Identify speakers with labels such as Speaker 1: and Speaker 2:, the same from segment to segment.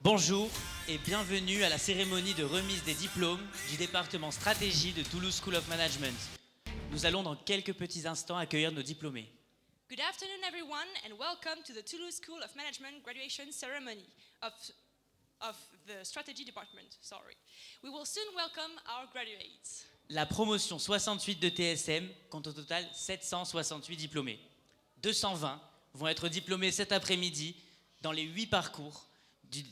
Speaker 1: Bonjour et bienvenue à la cérémonie de remise des diplômes du département stratégie de Toulouse School of Management. Nous allons dans quelques petits instants accueillir nos diplômés.
Speaker 2: Good afternoon, everyone, and welcome to the Toulouse School of Management graduation ceremony of the strategy department. We will soon welcome our graduates.
Speaker 1: La promotion 68 de TSM compte au total 768 diplômés. 220 vont être diplômés cet après-midi dans les 8 parcours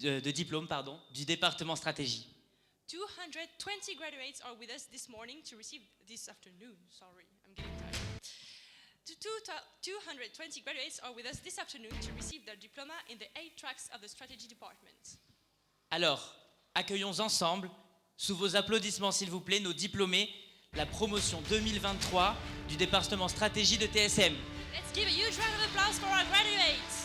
Speaker 1: de diplôme du département stratégie.
Speaker 2: 220 graduates are with us this morning to receive this afternoon. Sorry, I'm getting tired. 220 graduates are with us this afternoon to receive their diploma in the 8 tracks of the strategy department.
Speaker 1: Alors, accueillons ensemble, sous vos applaudissements s'il vous plaît, nos diplômés, la promotion 2023 du département stratégie de TSM.
Speaker 2: Let's give a huge round of applause for our graduates.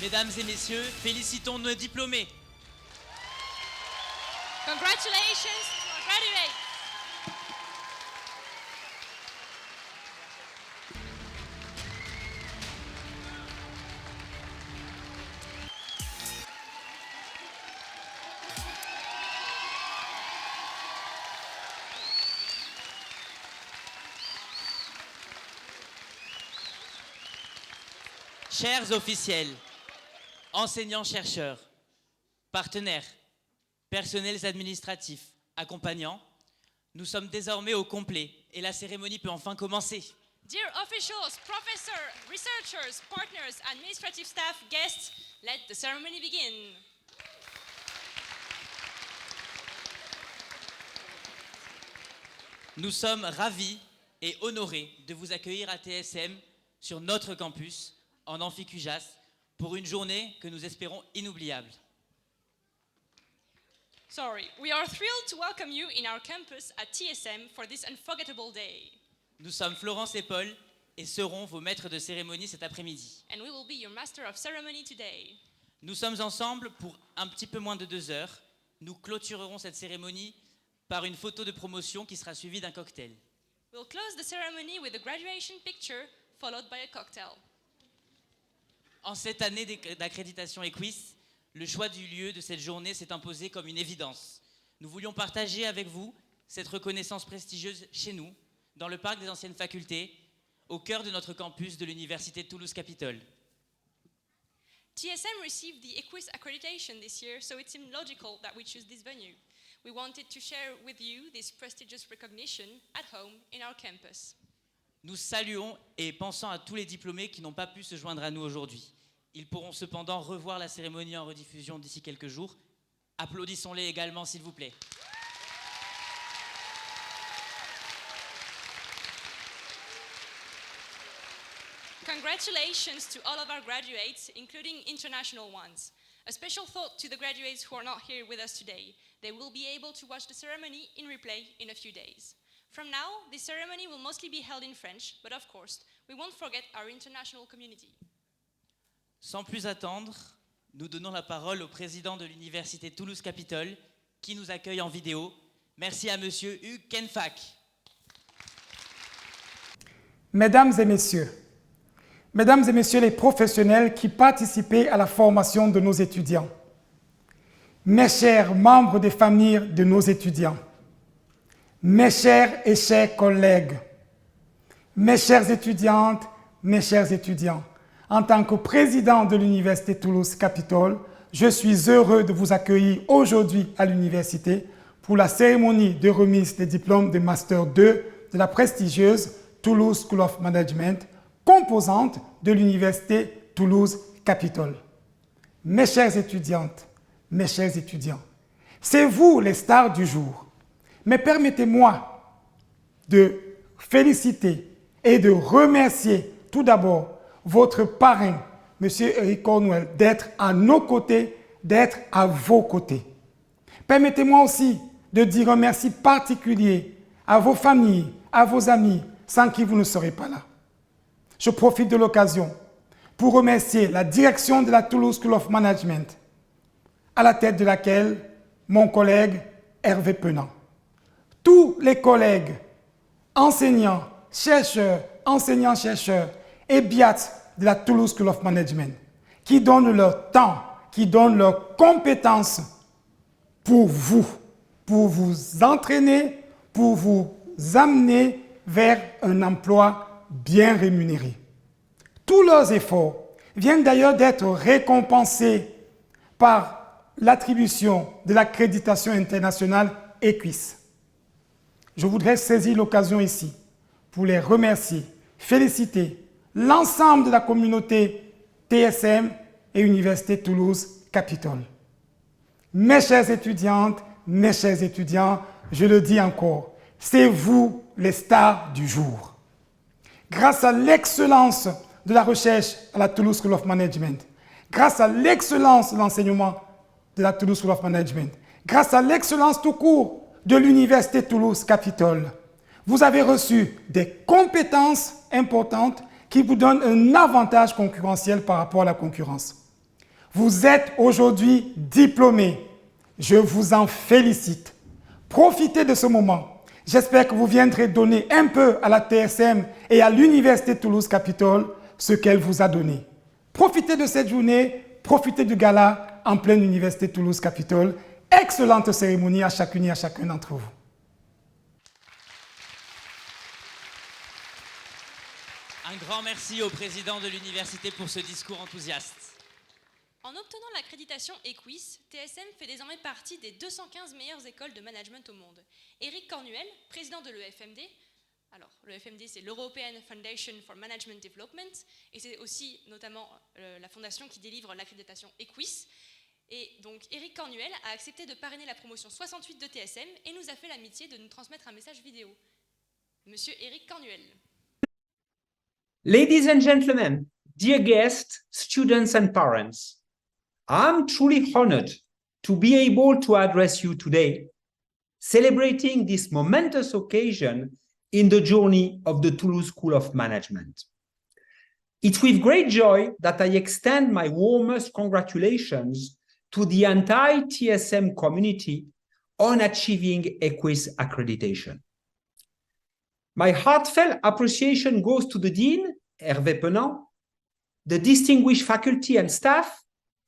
Speaker 1: Mesdames et messieurs, félicitons nos diplômés.
Speaker 2: Congratulations to our graduates.
Speaker 1: Chers officiels, enseignants-chercheurs, partenaires, personnels administratifs, accompagnants, nous sommes désormais au complet et la cérémonie peut enfin commencer.
Speaker 2: Dear officials, professors, researchers, partners, administrative staff, guests, let the ceremony begin.
Speaker 1: Nous sommes ravis et honorés de vous accueillir à TSM sur notre campus, en Amphicujas, pour une journée que nous espérons inoubliable.
Speaker 2: We are thrilled to welcome you in our campus at TSM for this unforgettable day.
Speaker 1: Nous sommes Florence et Paul et serons vos maîtres de cérémonie cet après-midi.
Speaker 2: And we will be your master of ceremony today.
Speaker 1: Nous sommes ensemble pour un petit peu moins de 2 heures. Nous clôturerons cette cérémonie par une photo de promotion qui sera suivie d'un cocktail.
Speaker 2: We'll close the ceremony with a graduation picture followed by a cocktail.
Speaker 1: En cette année d'accréditation EQUIS, le choix du lieu de cette journée s'est imposé comme une évidence. Nous voulions partager avec vous cette reconnaissance prestigieuse chez nous, dans le parc des anciennes facultés, au cœur de notre campus de l'Université de Toulouse-Capitole.
Speaker 2: TSM received the EQUIS accreditation this year, so it seemed logical that we choose this venue. We wanted to share with you this prestigious recognition at home in our campus.
Speaker 1: Nous saluons et pensons à tous les diplômés qui n'ont pas pu se joindre à nous aujourd'hui. Ils pourront cependant revoir la cérémonie en rediffusion d'ici quelques jours. Applaudissons-les également, s'il vous plaît.
Speaker 2: Congratulations to all of our graduates, including international ones. A special thought to the graduates who are not here with us today. They will be able to watch the ceremony in replay in a few days. From now, this ceremony will mostly be held in French, but of course, we won't forget our international community.
Speaker 1: Sans plus attendre, nous donnons la parole au président de l'Université Toulouse-Capitole qui nous accueille en vidéo. Merci à monsieur Hugues Kenfak.
Speaker 3: Mesdames et messieurs les professionnels qui participaient à la formation de nos étudiants, mes chers membres des familles de nos étudiants, mes chers et chers collègues, mes chères étudiantes, mes chers étudiants, en tant que président de l'Université Toulouse-Capitole, je suis heureux de vous accueillir aujourd'hui à l'université pour la cérémonie de remise des diplômes de Master 2 de la prestigieuse Toulouse School of Management, composante de l'Université Toulouse-Capitole. Mes chères étudiantes, mes chers étudiants, c'est vous les stars du jour. Mais permettez-moi de féliciter et de remercier tout d'abord votre parrain, M. Eric Cornwell, d'être à nos côtés, d'être à vos côtés. Permettez-moi aussi de dire un merci particulier à vos familles, à vos amis, sans qui vous ne serez pas là. Je profite de l'occasion pour remercier la direction de la Toulouse School of Management, à la tête de laquelle mon collègue Hervé Penant. Tous les collègues, enseignants, chercheurs et BIAT de la Toulouse School of Management qui donnent leur temps, qui donnent leurs compétences pour vous entraîner, pour vous amener vers un emploi bien rémunéré. Tous leurs efforts viennent d'ailleurs d'être récompensés par l'attribution de l'accréditation internationale EQUIS. Je voudrais saisir l'occasion ici pour les remercier, féliciter l'ensemble de la communauté TSM et Université Toulouse-Capitole. Mes chères étudiantes, mes chers étudiants, je le dis encore, c'est vous les stars du jour. Grâce à l'excellence de la recherche à la Toulouse School of Management, grâce à l'excellence de l'enseignement de la Toulouse School of Management, grâce à l'excellence tout court de l'Université Toulouse-Capitole, vous avez reçu des compétences importantes qui vous donnent un avantage concurrentiel par rapport à la concurrence. Vous êtes aujourd'hui diplômés. Je vous en félicite. Profitez de ce moment. J'espère que vous viendrez donner un peu à la TSM et à l'Université Toulouse-Capitole ce qu'elle vous a donné. Profitez de cette journée, profitez du gala en pleine Université Toulouse-Capitole. Excellente cérémonie à chacune et à chacun d'entre vous.
Speaker 1: Un grand merci au président de l'université pour ce discours enthousiaste.
Speaker 2: En obtenant l'accréditation EQUIS, TSM fait désormais partie des 215 meilleures écoles de management au monde. Éric Cornuel, président de l'EFMD, alors l'EFMD c'est l'European Foundation for Management Development, et c'est aussi notamment la fondation qui délivre l'accréditation EQUIS. Et donc Éric Cornuel a accepté de parrainer la promotion 68 de TSM et nous a fait l'amitié de nous transmettre un message vidéo. Monsieur Éric Cornuel.
Speaker 4: Ladies and gentlemen, dear guests, students and parents, I'm truly honored to be able to address you today, celebrating this momentous occasion in the journey of the Toulouse School of Management. It's with great joy that I extend my warmest congratulations to the entire TSM community on achieving EQUIS accreditation. My heartfelt appreciation goes to the Dean, Hervé Penant, the distinguished faculty and staff,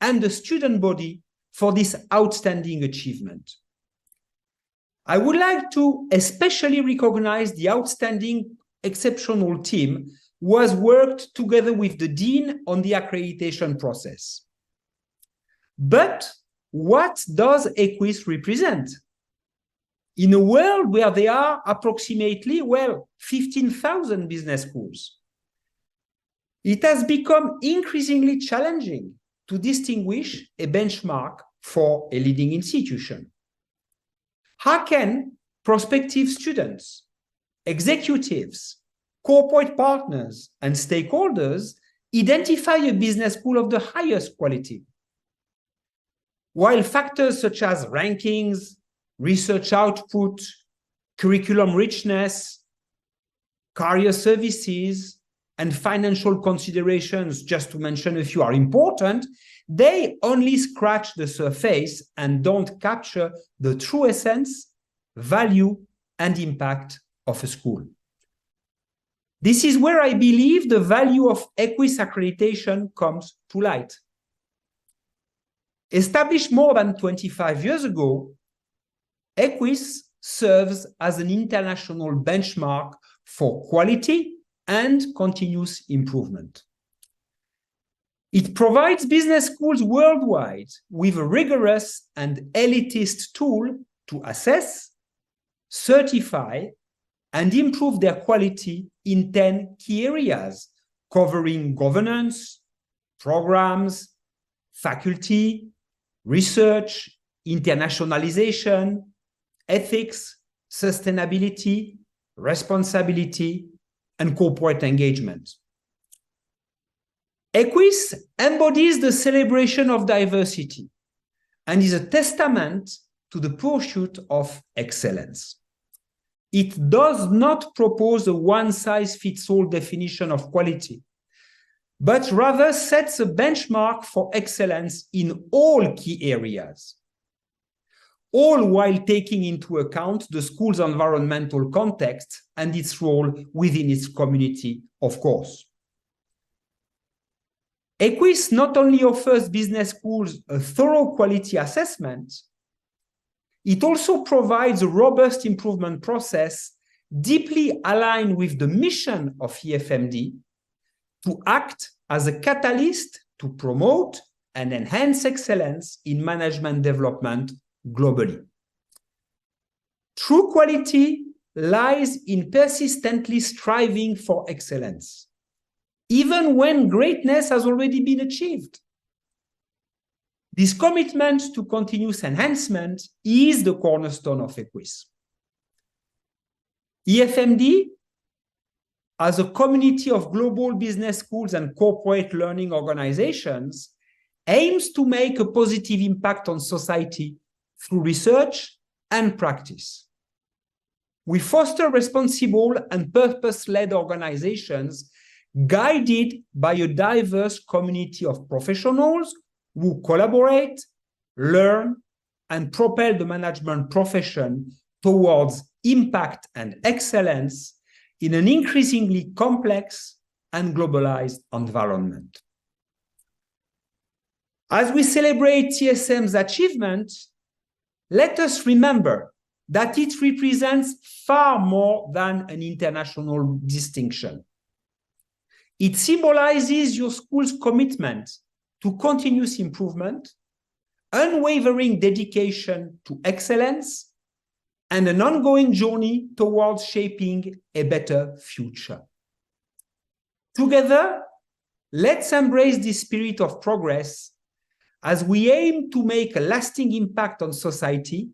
Speaker 4: and the student body for this outstanding achievement. I would like to especially recognize the outstanding, exceptional team who has worked together with the Dean on the accreditation process. But what does EQUIS represent? In a world where there are approximately, 15,000 business schools, it has become increasingly challenging to distinguish a benchmark for a leading institution. How can prospective students, executives, corporate partners, and stakeholders identify a business school of the highest quality? While factors such as rankings, research output, curriculum richness, career services, and financial considerations, just to mention a few, are important, they only scratch the surface and don't capture the true essence, value, and impact of a school. This is where I believe the value of EQUIS accreditation comes to light. Established more than 25 years ago, EQUIS serves as an international benchmark for quality and continuous improvement. It provides business schools worldwide with a rigorous and elitist tool to assess, certify, and improve their quality in 10 key areas, covering governance, programs, faculty, research, internationalization, ethics, sustainability, responsibility, and corporate engagement. EQUIS embodies the celebration of diversity and is a testament to the pursuit of excellence. It does not propose a one-size-fits-all definition of quality, but rather sets a benchmark for excellence in all key areas, all while taking into account the school's environmental context and its role within its community, of course. EQUIS not only offers business schools a thorough quality assessment, it also provides a robust improvement process deeply aligned with the mission of EFMD to act as a catalyst to promote and enhance excellence in management development globally. True quality lies in persistently striving for excellence, even when greatness has already been achieved. This commitment to continuous enhancement is the cornerstone of EQUIS. EFMD, as a community of global business schools and corporate learning organizations, aims to make a positive impact on society through research and practice. We foster responsible and purpose-led organizations guided by a diverse community of professionals who collaborate, learn, and propel the management profession towards impact and excellence in an increasingly complex and globalized environment. As we celebrate TSM's achievement, let us remember that it represents far more than an international distinction. It symbolizes your school's commitment to continuous improvement, unwavering dedication to excellence, and an ongoing journey towards shaping a better future. Together, let's embrace this spirit of progress as we aim to make a lasting impact on society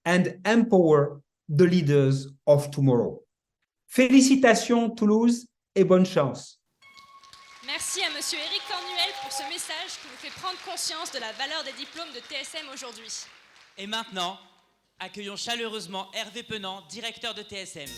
Speaker 4: and empower the leaders of tomorrow. Félicitations Toulouse et bonne chance.
Speaker 2: Merci à Monsieur Éric Cornuel pour ce message qui nous fait prendre conscience de la valeur des diplômes de TSM aujourd'hui.
Speaker 1: Et maintenant, accueillons chaleureusement Hervé Penant, directeur de TSM.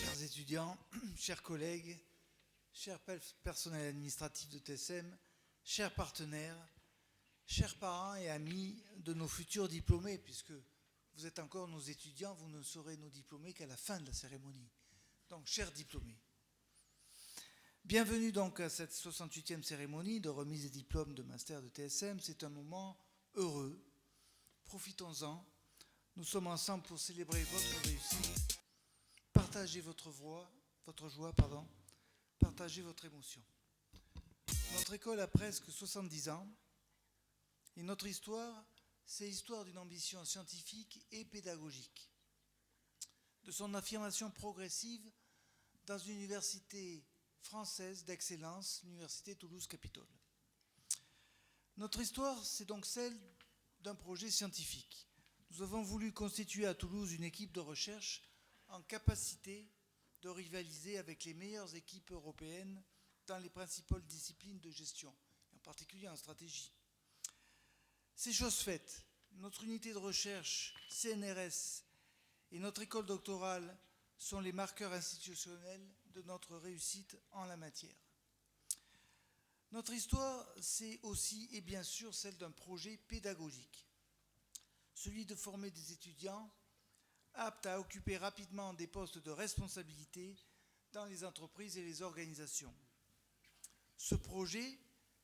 Speaker 5: Chers étudiants, chers collègues, chers personnels administratifs de TSM, chers partenaires, chers parents et amis de nos futurs diplômés, puisque vous êtes encore nos étudiants, vous ne serez nos diplômés qu'à la fin de la cérémonie. Donc, chers diplômés, bienvenue donc à cette 68e cérémonie de remise des diplômes de master de TSM. C'est un moment heureux. Profitons-en. Nous sommes ensemble pour célébrer votre réussite, partager votre joie, partager votre émotion. Notre école a presque 70 ans et notre histoire, c'est l'histoire d'une ambition scientifique et pédagogique, de son affirmation progressive dans une université française d'excellence, l'université Toulouse-Capitole. Notre histoire, c'est donc celle d'un projet scientifique. Nous avons voulu constituer à Toulouse une équipe de recherche en capacité de rivaliser avec les meilleures équipes européennes dans les principales disciplines de gestion, en particulier en stratégie. C'est chose faite. Notre unité de recherche, CNRS, et notre école doctorale sont les marqueurs institutionnels de notre réussite en la matière. Notre histoire, c'est aussi et bien sûr celle d'un projet pédagogique, celui de former des étudiants aptes à occuper rapidement des postes de responsabilité dans les entreprises et les organisations. Ce projet,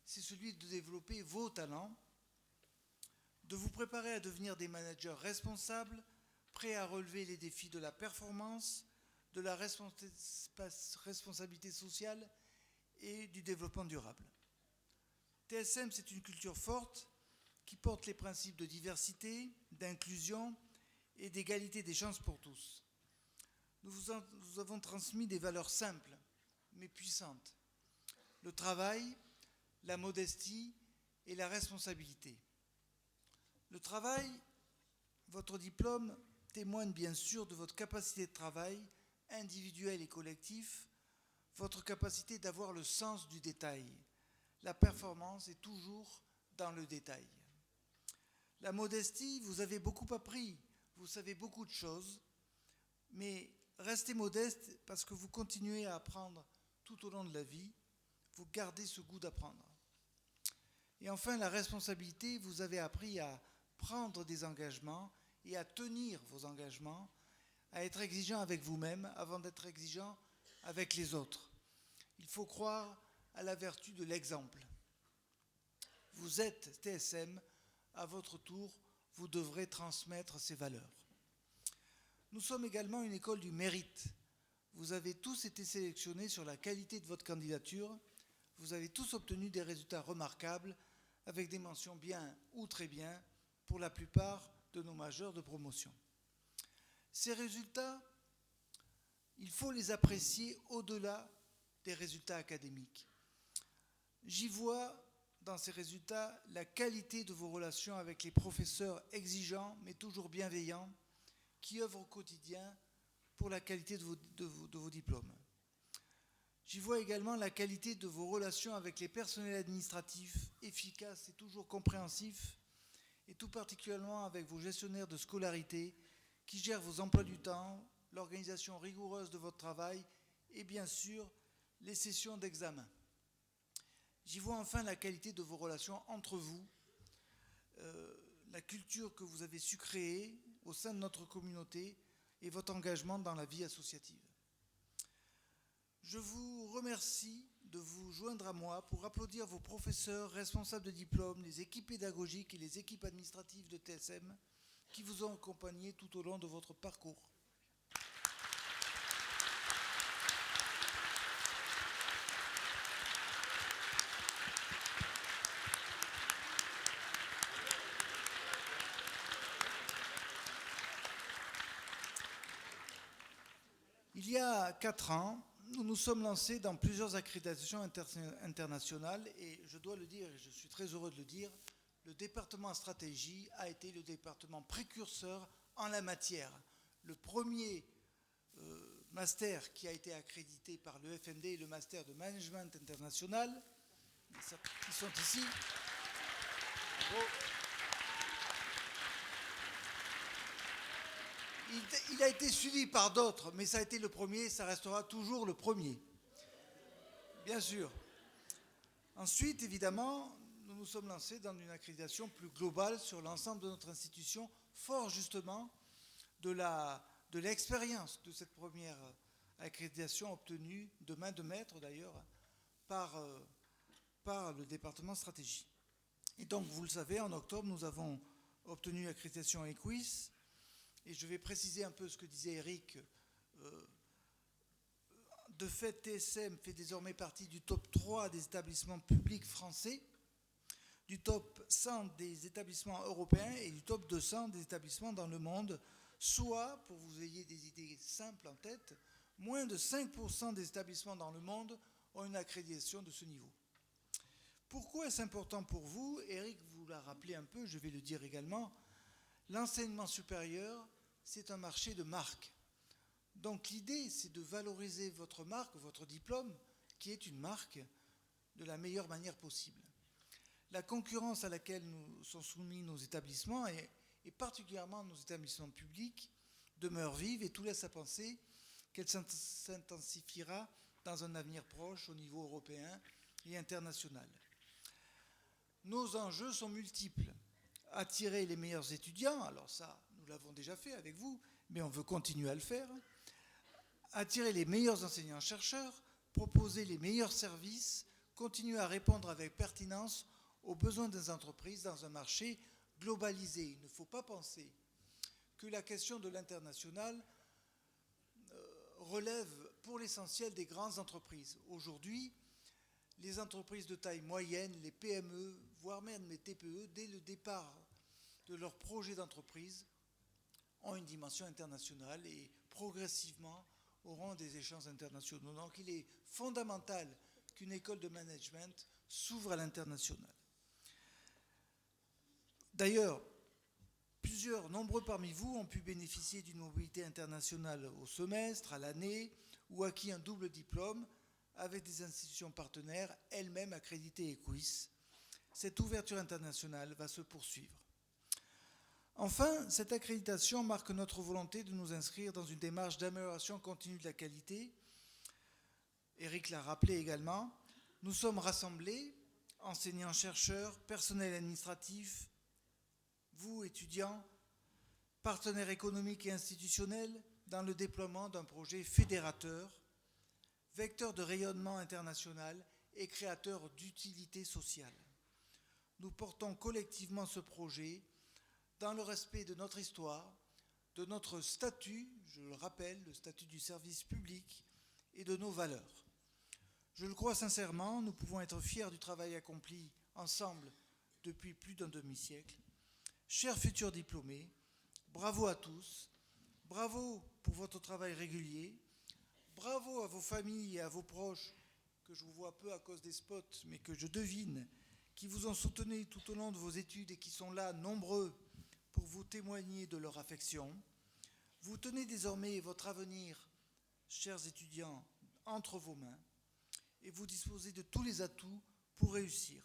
Speaker 5: c'est celui de développer vos talents, de vous préparer à devenir des managers responsables, prêts à relever les défis de la performance, de la responsabilité sociale et du développement durable. TSM, c'est une culture forte qui porte les principes de diversité, d'inclusion et d'égalité des chances pour tous. Nous vous avons transmis des valeurs simples, mais puissantes. Le travail, la modestie et la responsabilité. Le travail, votre diplôme témoigne bien sûr de votre capacité de travail, individuel et collectif, votre capacité d'avoir le sens du détail. La performance est toujours dans le détail. La modestie, vous avez beaucoup appris, vous savez beaucoup de choses, mais restez modeste parce que vous continuez à apprendre tout au long de la vie, vous gardez ce goût d'apprendre. Et enfin, la responsabilité, vous avez appris à prendre des engagements et à tenir vos engagements, à être exigeant avec vous-même avant d'être exigeant avec les autres. Il faut croire à la vertu de l'exemple. Vous êtes TSM, à votre tour, vous devrez transmettre ces valeurs. Nous sommes également une école du mérite. Vous avez tous été sélectionnés sur la qualité de votre candidature. Vous avez tous obtenu des résultats remarquables avec des mentions bien ou très bien pour la plupart de nos majeurs de promotion. Ces résultats, il faut les apprécier au-delà des résultats académiques. J'y vois dans ces résultats la qualité de vos relations avec les professeurs exigeants mais toujours bienveillants qui œuvrent au quotidien pour la qualité de vos diplômes. J'y vois également la qualité de vos relations avec les personnels administratifs efficaces et toujours compréhensifs et tout particulièrement avec vos gestionnaires de scolarité qui gèrent vos emplois du temps, l'organisation rigoureuse de votre travail et bien sûr les sessions d'examen. J'y vois enfin la qualité de vos relations entre vous, la culture que vous avez su créer au sein de notre communauté et votre engagement dans la vie associative. Je vous remercie de vous joindre à moi pour applaudir vos professeurs, responsables de diplôme, les équipes pédagogiques et les équipes administratives de TSM qui vous ont accompagné tout au long de votre parcours. Il y a 4 ans, nous nous sommes lancés dans plusieurs accréditations internationales et je dois le dire, et je suis très heureux de le dire, le département stratégie a été le département précurseur en la matière. Le premier master qui a été accrédité par le FMD est le master de management international, qui sont ici. Bravo. Il a été suivi par d'autres, mais ça a été le premier, ça restera toujours le premier. Bien sûr. Ensuite, évidemment, nous nous sommes lancés dans une accréditation plus globale sur l'ensemble de notre institution, fort justement de l'expérience de cette première accréditation obtenue de main de maître d'ailleurs par le département stratégie. Et donc, vous le savez, en octobre, nous avons obtenu l'accréditation EQUIS. Et je vais préciser un peu ce que disait Eric. De fait, TSM fait désormais partie du top 3 des établissements publics français, du top 100 des établissements européens et du top 200 des établissements dans le monde, soit, pour que vous ayez des idées simples en tête, moins de 5% des établissements dans le monde ont une accréditation de ce niveau. Pourquoi est-ce important pour vous? Eric vous l'a rappelé un peu, je vais le dire également. L'enseignement supérieur, c'est un marché de marque. Donc l'idée, c'est de valoriser votre marque, votre diplôme, qui est une marque, de la meilleure manière possible. La concurrence à laquelle nous sont soumis nos établissements, et particulièrement nos établissements publics, demeure vive et tout laisse à penser qu'elle s'intensifiera dans un avenir proche au niveau européen et international. Nos enjeux sont multiples. Attirer les meilleurs étudiants, alors ça, nous l'avons déjà fait avec vous, mais on veut continuer à le faire. Attirer les meilleurs enseignants-chercheurs, proposer les meilleurs services, continuer à répondre avec pertinence aux besoins des entreprises dans un marché globalisé. Il ne faut pas penser que la question de l'international relève pour l'essentiel des grandes entreprises. Aujourd'hui, les entreprises de taille moyenne, les PME, voire même les TPE, dès le départ de leur projet d'entreprise, ont une dimension internationale et progressivement auront des échanges internationaux. Donc il est fondamental qu'une école de management s'ouvre à l'international. D'ailleurs, nombreux parmi vous ont pu bénéficier d'une mobilité internationale au semestre, à l'année, ou acquis un double diplôme avec des institutions partenaires, elles-mêmes accréditées EQUIS. Cette ouverture internationale va se poursuivre. Enfin, cette accréditation marque notre volonté de nous inscrire dans une démarche d'amélioration continue de la qualité. Eric l'a rappelé également. Nous sommes rassemblés, enseignants-chercheurs, personnel administratif, vous, étudiants, partenaires économiques et institutionnels, dans le déploiement d'un projet fédérateur, vecteur de rayonnement international et créateur d'utilité sociale. Nous portons collectivement ce projet dans le respect de notre histoire, de notre statut, je le rappelle, le statut du service public, et de nos valeurs. Je le crois sincèrement, nous pouvons être fiers du travail accompli ensemble depuis plus d'un demi-siècle. Chers futurs diplômés, bravo à tous, bravo pour votre travail régulier, bravo à vos familles et à vos proches, que je vous vois peu à cause des spots, mais que je devine, qui vous ont soutenu tout au long de vos études et qui sont là, nombreux, pour vous témoigner de leur affection. Vous tenez désormais votre avenir, chers étudiants, entre vos mains et vous disposez de tous les atouts pour réussir.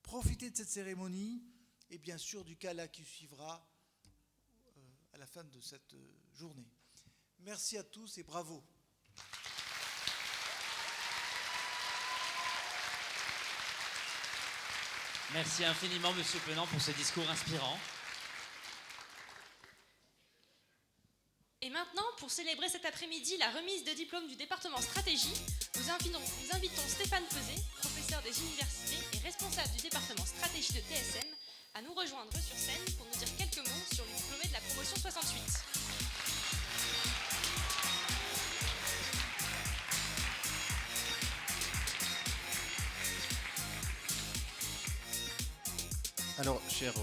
Speaker 5: Profitez de cette cérémonie et bien sûr du gala qui suivra à la fin de cette journée. Merci à tous et bravo.
Speaker 1: Merci infiniment, Monsieur Penant, pour ce discours inspirant.
Speaker 2: Et maintenant, pour célébrer cet après-midi la remise de diplôme du département stratégie, nous invitons Stéphane Feuzet, professeur des universités et responsable du département stratégie de TSM, à nous rejoindre sur scène pour nous dire quelques mots sur les diplômés de la promotion 68.
Speaker 6: Alors, chers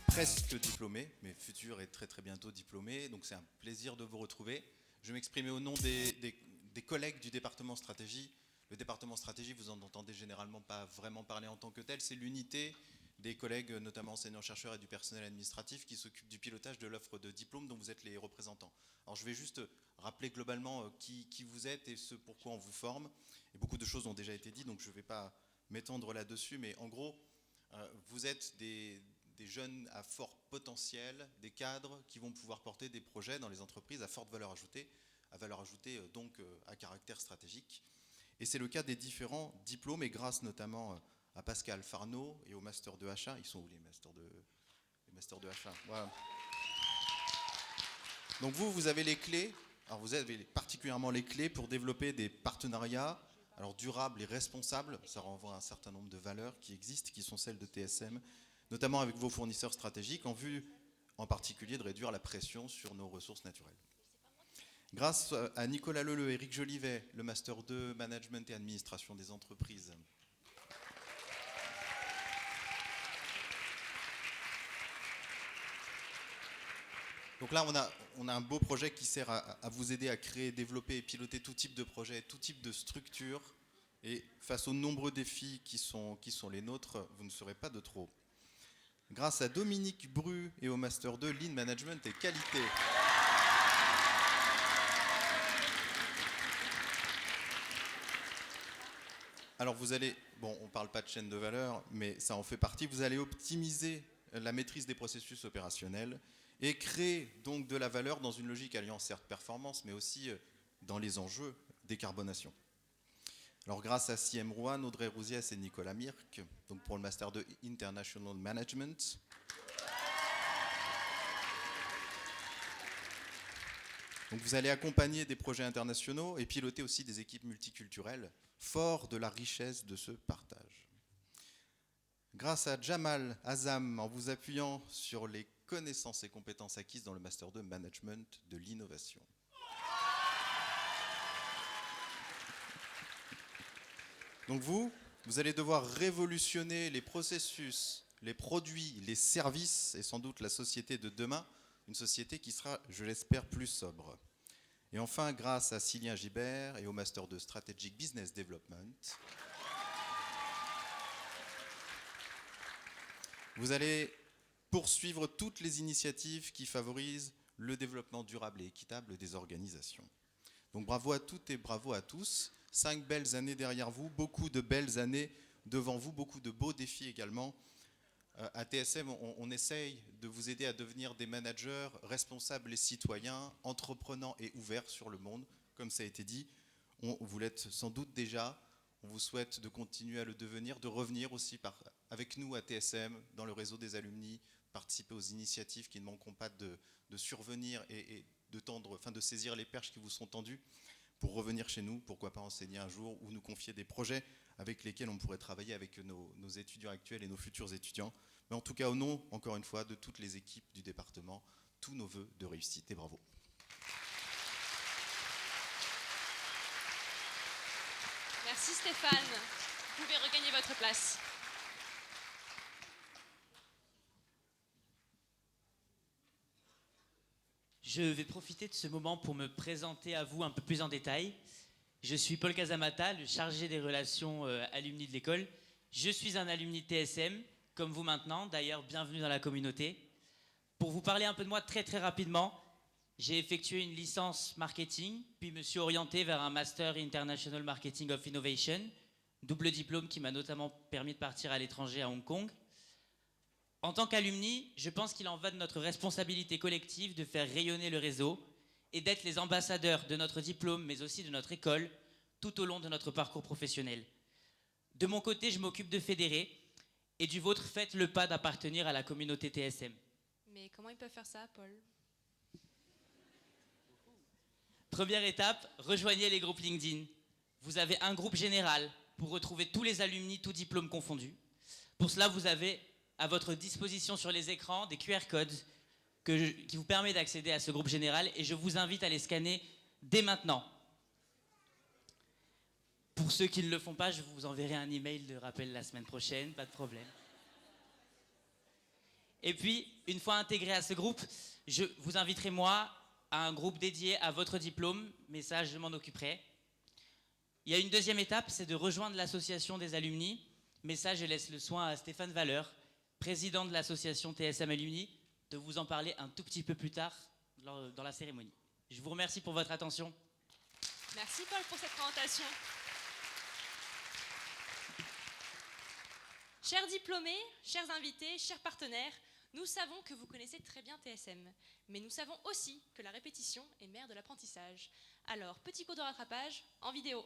Speaker 6: presque diplômés, mais futurs et très très bientôt diplômés, donc c'est un plaisir de vous retrouver. Je vais m'exprimer au nom des collègues du département stratégie. Le département stratégie, vous en entendez généralement pas vraiment parler en tant que tel, c'est l'unité des collègues, notamment enseignants-chercheurs et du personnel administratif, qui s'occupent du pilotage de l'offre de diplôme dont vous êtes les représentants. Alors je vais juste rappeler globalement qui vous êtes et ce pourquoi on vous forme. Et beaucoup de choses ont déjà été dites, donc je ne vais pas m'étendre là-dessus, mais en gros, vous êtes des jeunes à fort potentiel, des cadres qui vont pouvoir porter des projets dans les entreprises à forte valeur ajoutée donc à caractère stratégique. Et c'est le cas des différents diplômes, et grâce notamment à Pascal Farneau et au Master de H1. Ils sont où les Masters de H1 voilà. Donc vous avez les clés, alors vous avez particulièrement les clés pour développer des partenariats alors durables et responsables. Ça renvoie à un certain nombre de valeurs qui existent, qui sont celles de TSM, notamment avec vos fournisseurs stratégiques, en vue en particulier de réduire la pression sur nos ressources naturelles. Grâce à Nicolas Leleu et Éric Jolivet, le Master 2 Management et Administration des entreprises. Donc là, on a un beau projet qui sert à vous aider à créer, développer et piloter tout type de projet, tout type de structure. Et face aux nombreux défis qui sont les nôtres, vous ne serez pas de trop. Grâce à Dominique Bru et au Master 2 Lean Management et Qualité. Alors vous allez, bon, on ne parle pas de chaîne de valeur, mais ça en fait partie, vous allez optimiser la maîtrise des processus opérationnels et créer donc de la valeur dans une logique alliant certes performance, mais aussi dans les enjeux décarbonation. Alors grâce à Siem Rouen, Audrey Rousiès et Nicolas Mirk, donc pour le Master de International Management. Donc vous allez accompagner des projets internationaux et piloter aussi des équipes multiculturelles, fort de la richesse de ce partage. Grâce à Jamal Azam, en vous appuyant sur les connaissances et compétences acquises dans le Master 2 Management de l'innovation. Donc vous allez devoir révolutionner les processus, les produits, les services et sans doute la société de demain, une société qui sera, je l'espère, plus sobre. Et enfin, grâce à Cylien Gibert et au Master de Strategic Business Development, vous allez poursuivre toutes les initiatives qui favorisent le développement durable et équitable des organisations. Donc bravo à toutes et bravo à tous. 5 belles années derrière vous, beaucoup de belles années devant vous, beaucoup de beaux défis également. À TSM, on essaye de vous aider à devenir des managers responsables et citoyens, entreprenants et ouverts sur le monde. Comme ça a été dit, vous l'êtes sans doute déjà. On vous souhaite de continuer à le devenir, de revenir aussi avec nous à TSM, dans le réseau des alumni, participer aux initiatives qui ne manqueront pas de survenir et de saisir les perches qui vous sont tendues pour revenir chez nous, pourquoi pas enseigner un jour ou nous confier des projets avec lesquels on pourrait travailler avec nos étudiants actuels et nos futurs étudiants. Mais en tout cas, au nom, encore une fois, de toutes les équipes du département, tous nos vœux de réussite et bravo.
Speaker 2: Merci Stéphane. Vous pouvez regagner votre place.
Speaker 1: Je vais profiter de ce moment pour me présenter à vous un peu plus en détail. Je suis Paul Casamata, le chargé des relations alumni de l'école. Je suis un alumni de TSM, comme vous maintenant. D'ailleurs, bienvenue dans la communauté. Pour vous parler un peu de moi très rapidement, j'ai effectué une licence marketing, puis me suis orienté vers un Master International Marketing of Innovation, double diplôme qui m'a notamment permis de partir à l'étranger à Hong Kong. En tant qu'alumni, je pense qu'il en va de notre responsabilité collective de faire rayonner le réseau et d'être les ambassadeurs de notre diplôme, mais aussi de notre école, tout au long de notre parcours professionnel. De mon côté, je m'occupe de fédérer, et du vôtre, faites le pas d'appartenir à la communauté TSM.
Speaker 2: Mais comment ils peuvent faire ça, Paul?
Speaker 1: Première étape, rejoignez les groupes LinkedIn. Vous avez un groupe général pour retrouver tous les alumni, tous diplômes confondus. Pour cela, vous avez à votre disposition sur les écrans des QR codes qui vous permettent d'accéder à ce groupe général et je vous invite à les scanner dès maintenant. Pour ceux qui ne le font pas, je vous enverrai un email de rappel la semaine prochaine, pas de problème. Et puis, une fois intégré à ce groupe, je vous inviterai moi à un groupe dédié à votre diplôme, mais ça, je m'en occuperai. Il y a une deuxième étape, c'est de rejoindre l'association des alumni, mais ça, je laisse le soin à Stéphane Valeur, président de l'association TSM Alumni, de vous en parler un tout petit peu plus tard dans la cérémonie. Je vous remercie pour votre attention.
Speaker 2: Merci Paul pour cette présentation. Chers diplômés, chers invités, chers partenaires, nous savons que vous connaissez très bien TSM, mais nous savons aussi que la répétition est mère de l'apprentissage. Alors, petit cours de rattrapage en vidéo.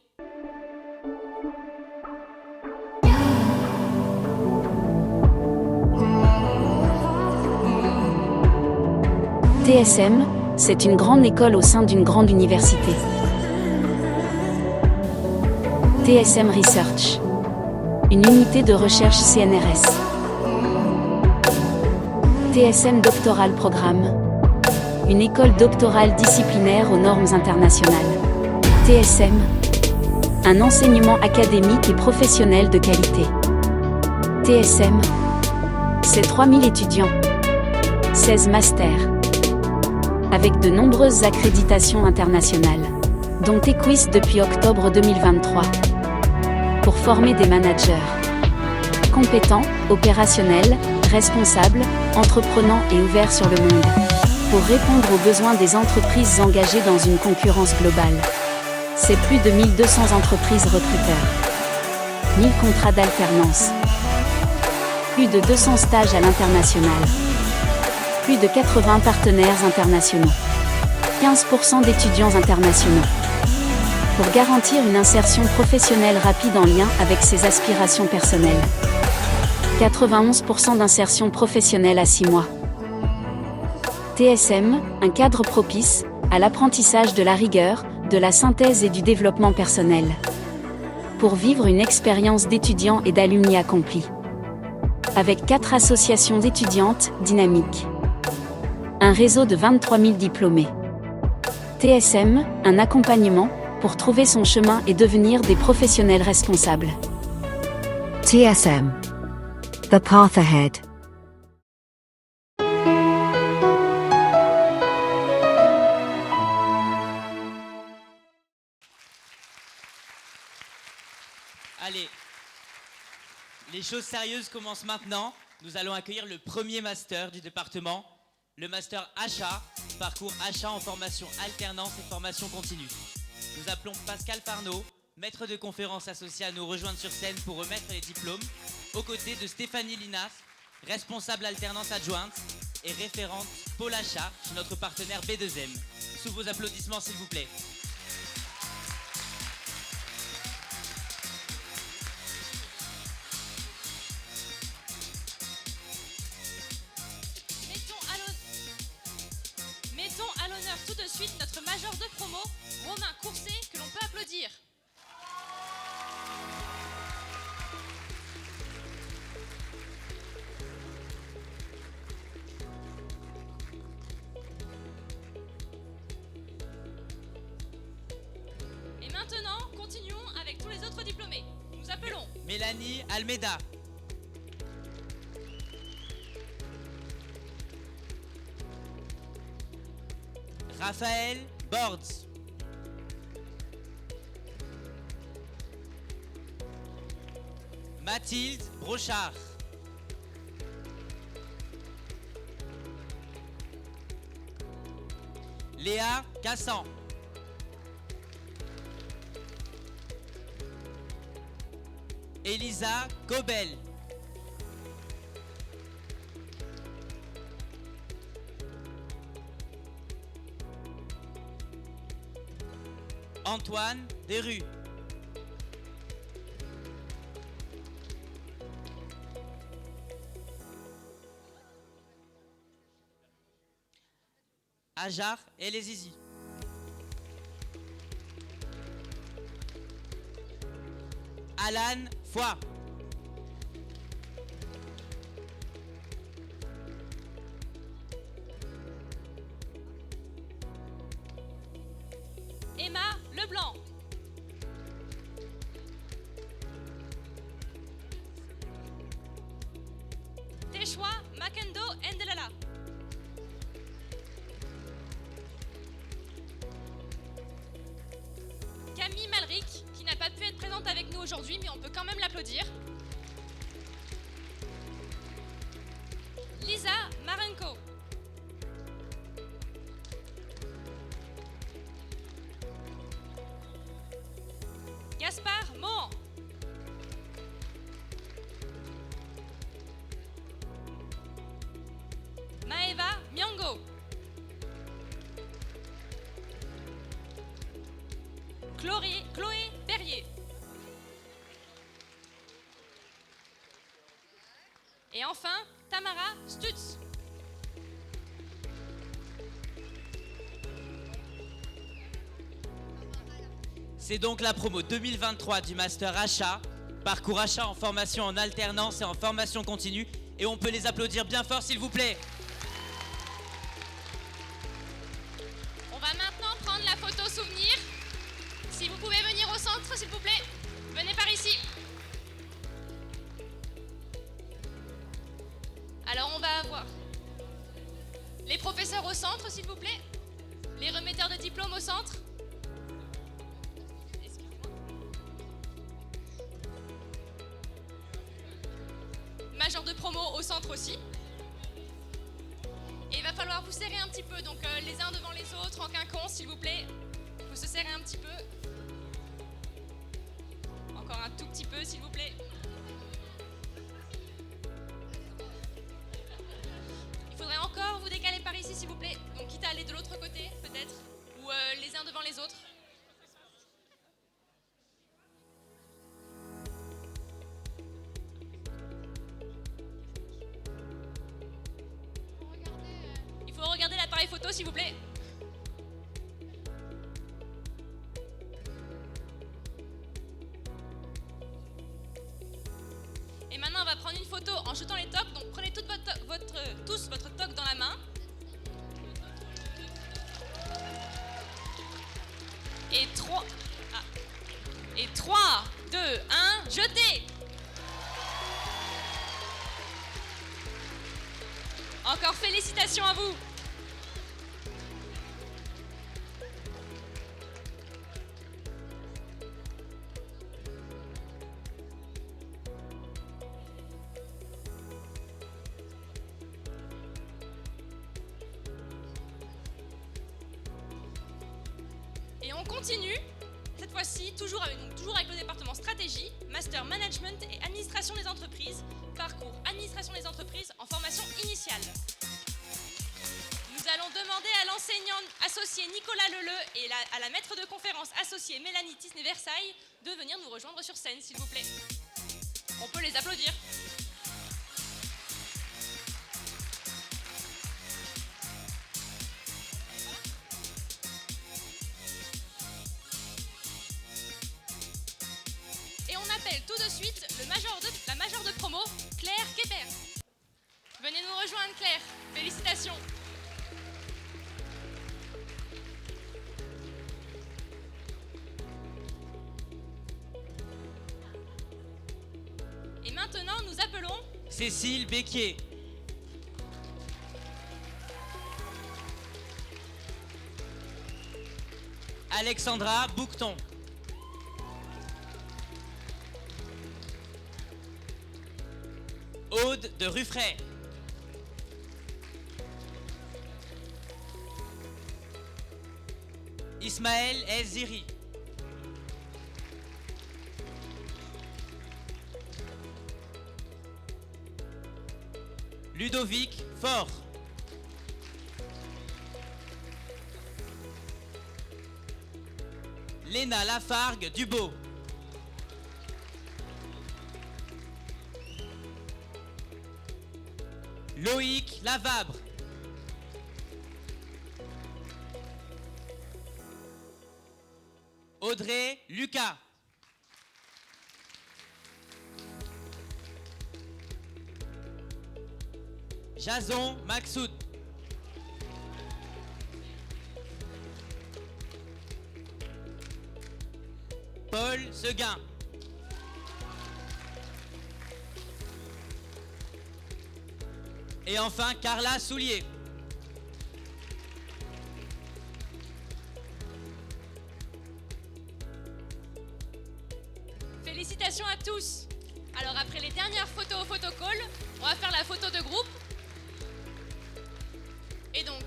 Speaker 7: TSM, c'est une grande école au sein d'une grande université. TSM Research, une unité de recherche CNRS. TSM Doctoral Programme, une école doctorale disciplinaire aux normes internationales. TSM, un enseignement académique et professionnel de qualité. TSM, c'est 3000 étudiants, 16 masters, avec de nombreuses accréditations internationales, dont EQUIS depuis octobre 2023, pour former des managers compétents, opérationnels, responsables, entreprenants et ouverts sur le monde, pour répondre aux besoins des entreprises engagées dans une concurrence globale. C'est plus de 1200 entreprises recruteurs, 1000 contrats d'alternance, plus de 200 stages à l'international, plus de 80 partenaires internationaux, 15% d'étudiants internationaux. Pour garantir une insertion professionnelle rapide en lien avec ses aspirations personnelles. 91% d'insertion professionnelle à 6 mois. TSM, un cadre propice à l'apprentissage de la rigueur, de la synthèse et du développement personnel. Pour vivre une expérience d'étudiant et d'alumni accompli. Avec 4 associations d'étudiantes dynamiques. Un réseau de 23 000 diplômés. TSM, un accompagnement pour trouver son chemin et devenir des professionnels responsables.
Speaker 8: TSM. The path ahead.
Speaker 1: Allez, les choses sérieuses commencent maintenant. Nous allons accueillir le premier master du département, le master achat, parcours achat en formation alternance et formation continue. Nous appelons Pascal Farneau, maître de conférence associé à nous rejoindre sur scène pour remettre les diplômes, aux côtés de Stéphanie Linas, responsable alternance adjointe et référente pôle achat chez notre partenaire B2M. Sous vos applaudissements s'il vous plaît.
Speaker 2: Mettons à l'honneur tout de suite notre major de promo, Romain Courset, que l'on peut applaudir. Et maintenant, continuons avec tous les autres diplômés. Nous appelons
Speaker 1: Mélanie Almeida. Raphaël Bords. Mathilde Brochard. Léa Cassan. Elisa Gobel. Antoine Desrues. Ajar et les Zizi. Alan Foy.
Speaker 2: Emma Leblanc. Teshwa Makendo Ndelala. Camille Malric, qui n'a pas pu être présente avec nous aujourd'hui, mais on peut quand même l'applaudir. Lisa Marenko. Gaspard Mohan. Maeva Miango. Chloé Perrier. Et enfin, Tamara Stutz.
Speaker 1: C'est donc la promo 2023 du Master Achat, parcours achat en formation en alternance et en formation continue. Et on peut les applaudir bien fort s'il vous plaît.
Speaker 2: On va maintenant prendre la photo souvenir. Si vous pouvez venir au centre, s'il vous plaît. Venez par ici. Alors on va avoir les professeurs au centre, s'il vous plaît. Les remetteurs de diplômes au centre. Major de promo au centre aussi. Et il va falloir vous serrer un petit peu, donc les uns devant les autres en quinconce, s'il vous plaît. Il faut se serrer un petit peu. Encore un tout petit peu, s'il vous plaît. Il faudrait encore vous décaler par ici, s'il vous plaît. Donc quitte à aller de l'autre côté, peut-être. Ou les uns devant les autres. Il faut regarder l'appareil photo, s'il vous plaît. Et maintenant, on va prendre une photo en jetant les tocs. Donc, prenez tous votre toc dans la main. Et 3, 2, 1, jetez! Encore félicitations à vous! Et on continue, cette fois-ci, toujours avec le département stratégie, master management et administration des entreprises, parcours administration des entreprises en formation initiale. Nous allons demander à l'enseignant associé Nicolas Leleu et à la maître de conférence associée Mélanie Tisney-Versailles de venir nous rejoindre sur scène, s'il vous plaît. On peut les applaudir. Et on appelle tout de suite la majeure de promo, Claire Kepper. Venez nous rejoindre, Claire. Félicitations. Et maintenant, nous appelons
Speaker 1: Cécile Becquier. Alexandra Bouqueton. Aude de Ruffray. Ismaël Ziri. Ludovic Faure. Léna Lafargue du Beau. Loïc Lavabre. Audrey Lucas. Jason Maxoud. Paul Seguin. Et enfin Carla Soulier.
Speaker 2: Félicitations à tous. Alors après les dernières photos au photocall, on va faire la photo de groupe. Et donc,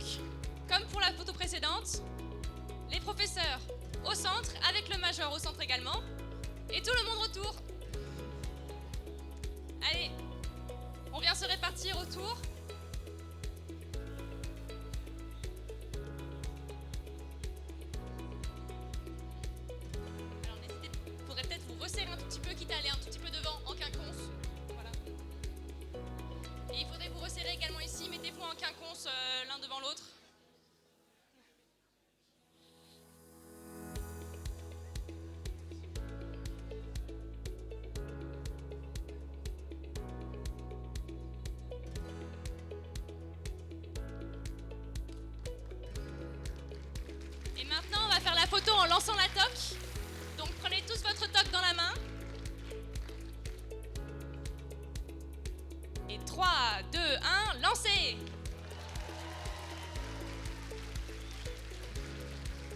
Speaker 2: comme pour la photo précédente, les professeurs au centre, avec le major au centre également, et tout le monde autour. Allez, on vient se répartir autour. Alors n'hésitez, faudrait peut-être vous resserrer un tout petit peu, quitte à aller un tout petit peu devant en quinconce. Voilà. Et il faudrait vous resserrer également ici, mettez-vous en quinconce l'un devant l'autre. Et maintenant, on va faire la photo en lançant la toque. Donc prenez tous votre toque dans la main. Et 3, 2, 1, lancez!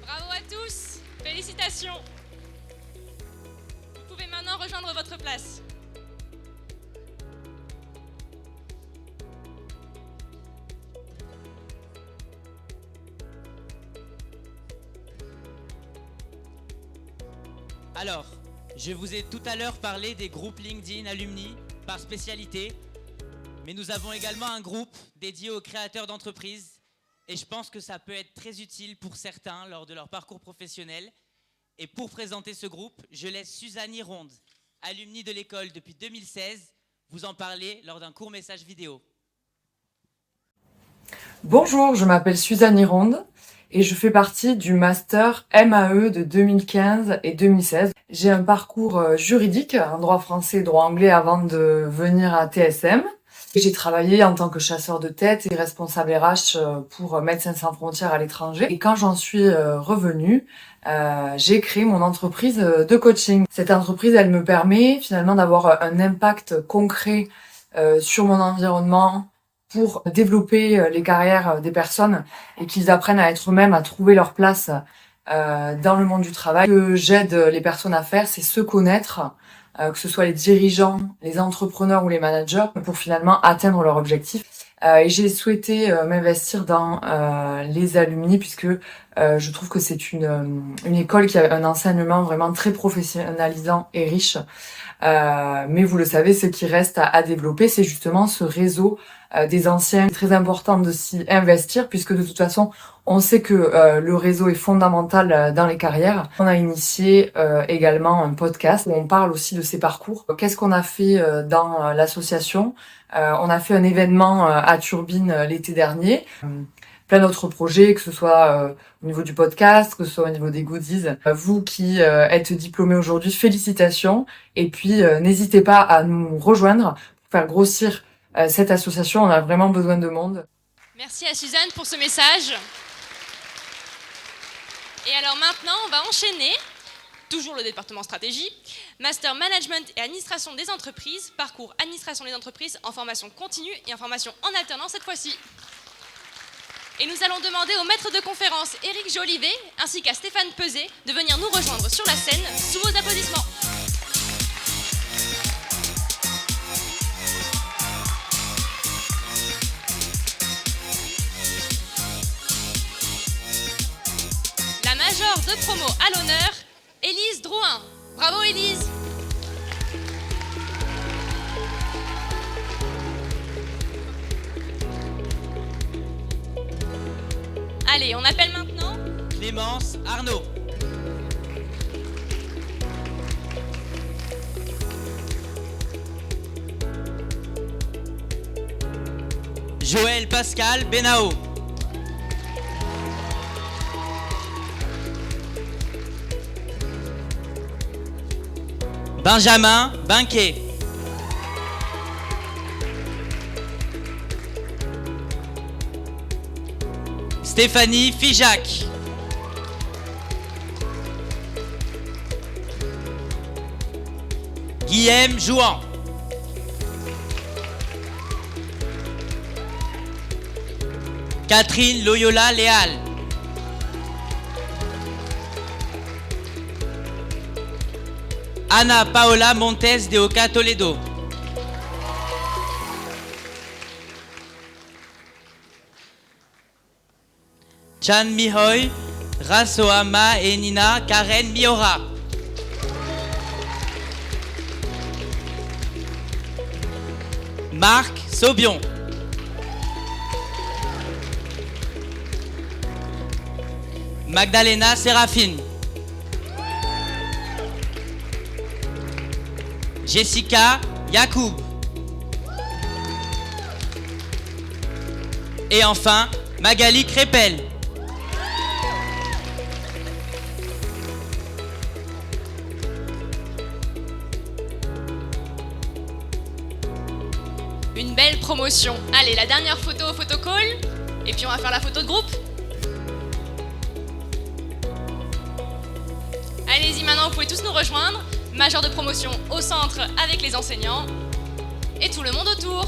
Speaker 2: Bravo à tous! Félicitations! Vous pouvez maintenant rejoindre votre place.
Speaker 1: Alors, je vous ai tout à l'heure parlé des groupes LinkedIn Alumni par spécialité, mais nous avons également un groupe dédié aux créateurs d'entreprises et je pense que ça peut être très utile pour certains lors de leur parcours professionnel. Et pour présenter ce groupe, je laisse Suzanne Ironde, alumni de l'école depuis 2016, vous en parler lors d'un court message vidéo.
Speaker 9: Bonjour, je m'appelle Suzanne Ironde et je fais partie du master MAE de 2015 et 2016. J'ai un parcours juridique, en droit français et droit anglais avant de venir à TSM. J'ai travaillé en tant que chasseur de tête et responsable RH pour Médecins sans frontières à l'étranger. Et quand j'en suis revenue, j'ai créé mon entreprise de coaching. Cette entreprise, elle me permet finalement d'avoir un impact concret sur mon environnement, pour développer les carrières des personnes et qu'ils apprennent à être eux-mêmes, à trouver leur place dans le monde du travail. Ce que j'aide les personnes à faire, c'est se connaître, que ce soit les dirigeants, les entrepreneurs ou les managers, pour finalement atteindre leur objectif. Et j'ai souhaité m'investir dans les alumni puisque je trouve que c'est une école qui a un enseignement vraiment très professionnalisant et riche. Mais vous le savez, ce qui reste à développer, c'est justement ce réseau des anciens. C'est très important de s'y investir puisque de toute façon, on sait que le réseau est fondamental dans les carrières. On a initié également un podcast où on parle aussi de ces parcours. Qu'est-ce qu'on a fait dans l'association ? On a fait un événement à Turbine l'été dernier. Plein d'autres projets, que ce soit au niveau du podcast, que ce soit au niveau des goodies. Vous qui êtes diplômés aujourd'hui, félicitations. Et puis, n'hésitez pas à nous rejoindre pour faire grossir cette association. On a vraiment besoin de monde.
Speaker 2: Merci à Suzanne pour ce message. Et alors maintenant, on va enchaîner, toujours le département stratégie, Master Management et Administration des entreprises, parcours Administration des entreprises en formation continue et en formation en alternance cette fois-ci. Et nous allons demander au maître de conférence Éric Jolivet ainsi qu'à Stéphane Peset de venir nous rejoindre sur la scène sous vos applaudissements. La majeure de promo à l'honneur, Élise Drouin. Bravo Élise! Allez, on appelle maintenant
Speaker 1: Clémence Arnaud. Joël Pascal Benao. Benjamin Binquet. Stéphanie Figeac. Guillaume Jouan. Catherine Loyola Léal. Ana Paola Montes de Oca Toledo. Chan Mihoy, Rasoama et Nina Karen Miora. Marc Saubion. Magdalena Séraphine. Jessica Yacoub. Et enfin, Magali Crépel.
Speaker 2: Une belle promotion. Allez, la dernière photo au photocall. Et puis on va faire la photo de groupe. Allez-y maintenant, vous pouvez tous nous rejoindre. Major de promotion au centre avec les enseignants. Et tout le monde autour.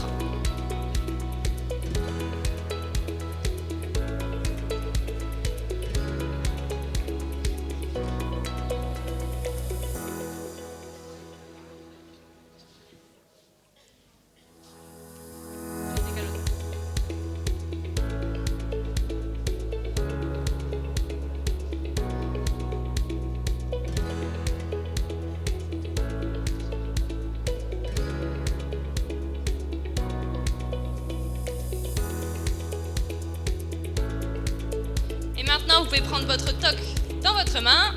Speaker 2: Maintenant, vous pouvez prendre votre toque dans votre main.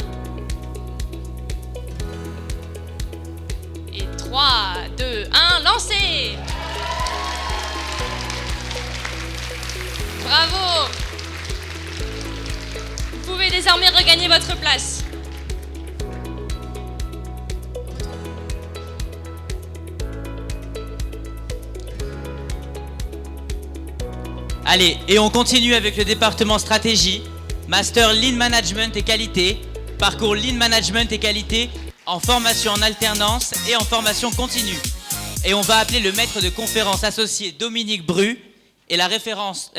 Speaker 2: Et 3, 2, 1, lancez! Bravo! Vous pouvez désormais regagner votre place.
Speaker 1: Allez, et on continue avec le département stratégie. Master Lean Management et Qualité, parcours Lean Management et Qualité en formation en alternance et en formation continue. Et on va appeler le maître de conférence associé Dominique Bru et la référente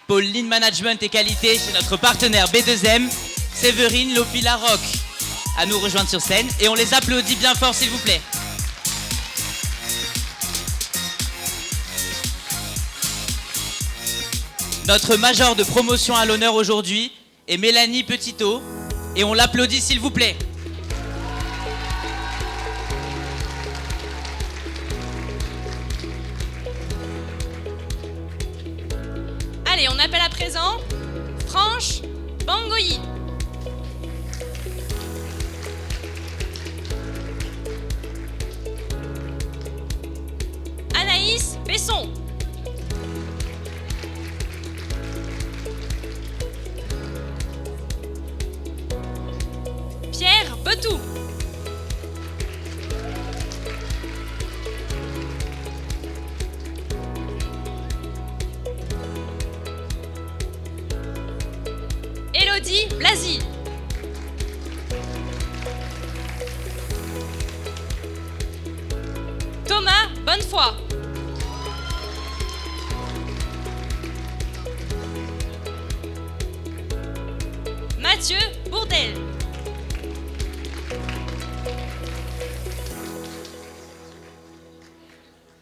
Speaker 1: pôle Lean Management et Qualité chez notre partenaire B2M, Séverine Lopila-Roc, à nous rejoindre sur scène. Et on les applaudit bien fort s'il vous plaît. Notre major de promotion à l'honneur aujourd'hui est Mélanie Petitot et on l'applaudit s'il vous plaît.
Speaker 2: Allez, on appelle à présent Franche Bangoyi. Anaïs Besson. Pierre Betou. Élodie Blasi. Thomas Bonnefoy. Mathieu Bourdel.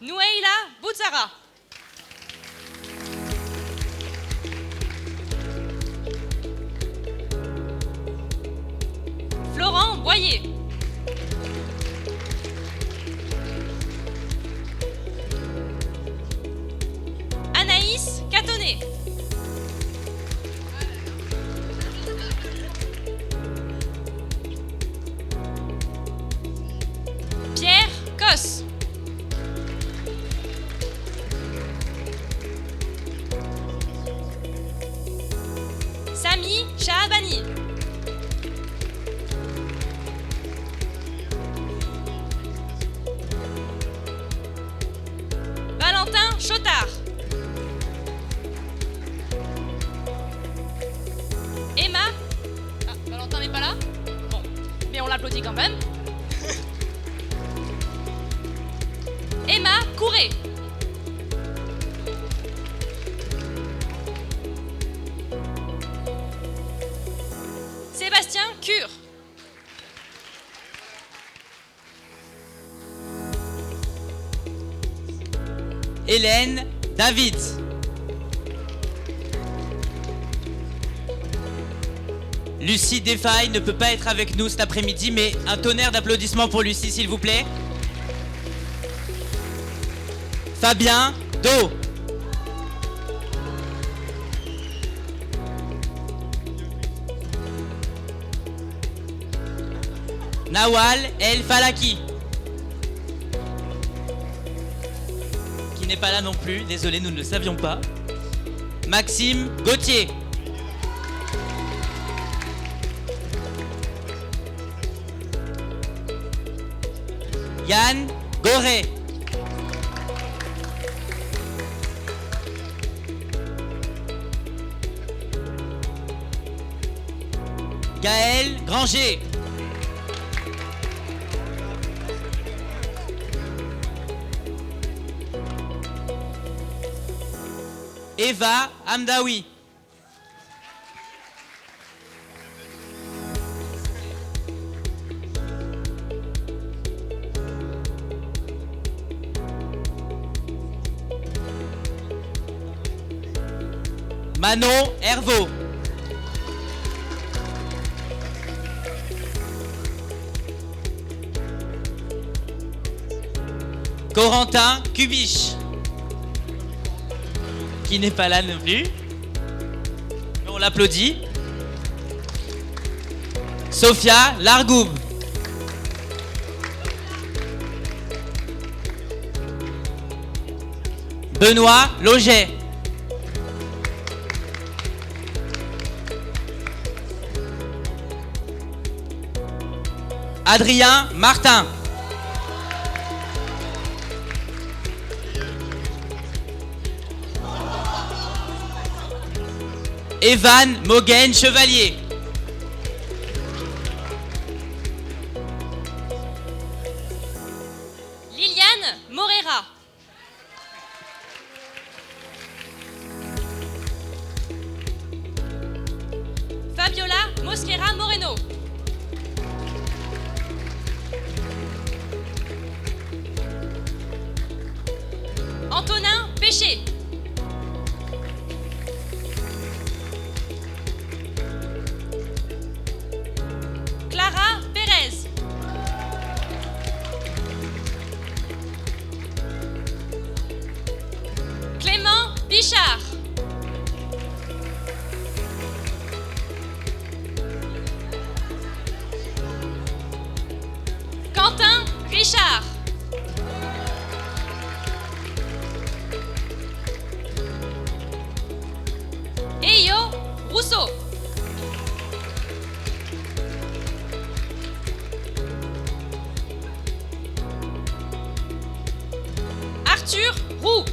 Speaker 2: Nouaila Boutzara. Florent Boyer. Anaïs Catonnet. Pierre Cosse. Chotard. Emma. Ah, Valentin n'est pas là? Bon, mais on l'applaudit quand même. Emma Courret. Sébastien Cure.
Speaker 1: Hélène David. Lucie Desfailles ne peut pas être avec nous cet après-midi, mais un tonnerre d'applaudissements pour Lucie, s'il vous plaît. Fabien Do. Nawal El Falaki, qui n'est pas là non plus, désolé, nous ne le savions pas. Maxime Gauthier. Yann Goré. Gaël Granger. Eva Hamdaoui. Manon Hervaux. Corentin Cubiche, qui n'est pas là non plus. Mais on l'applaudit. Sophia Largoub. Benoît Loget. Adrien Martin. Evan Moguen Chevalier.
Speaker 2: Liliane Morera. Fabiola Mosquera Moreno. Antonin Péché. Clara Pérez. Clément Bichard. Quentin Richard. Eyo Rousseau. Arthur Roux.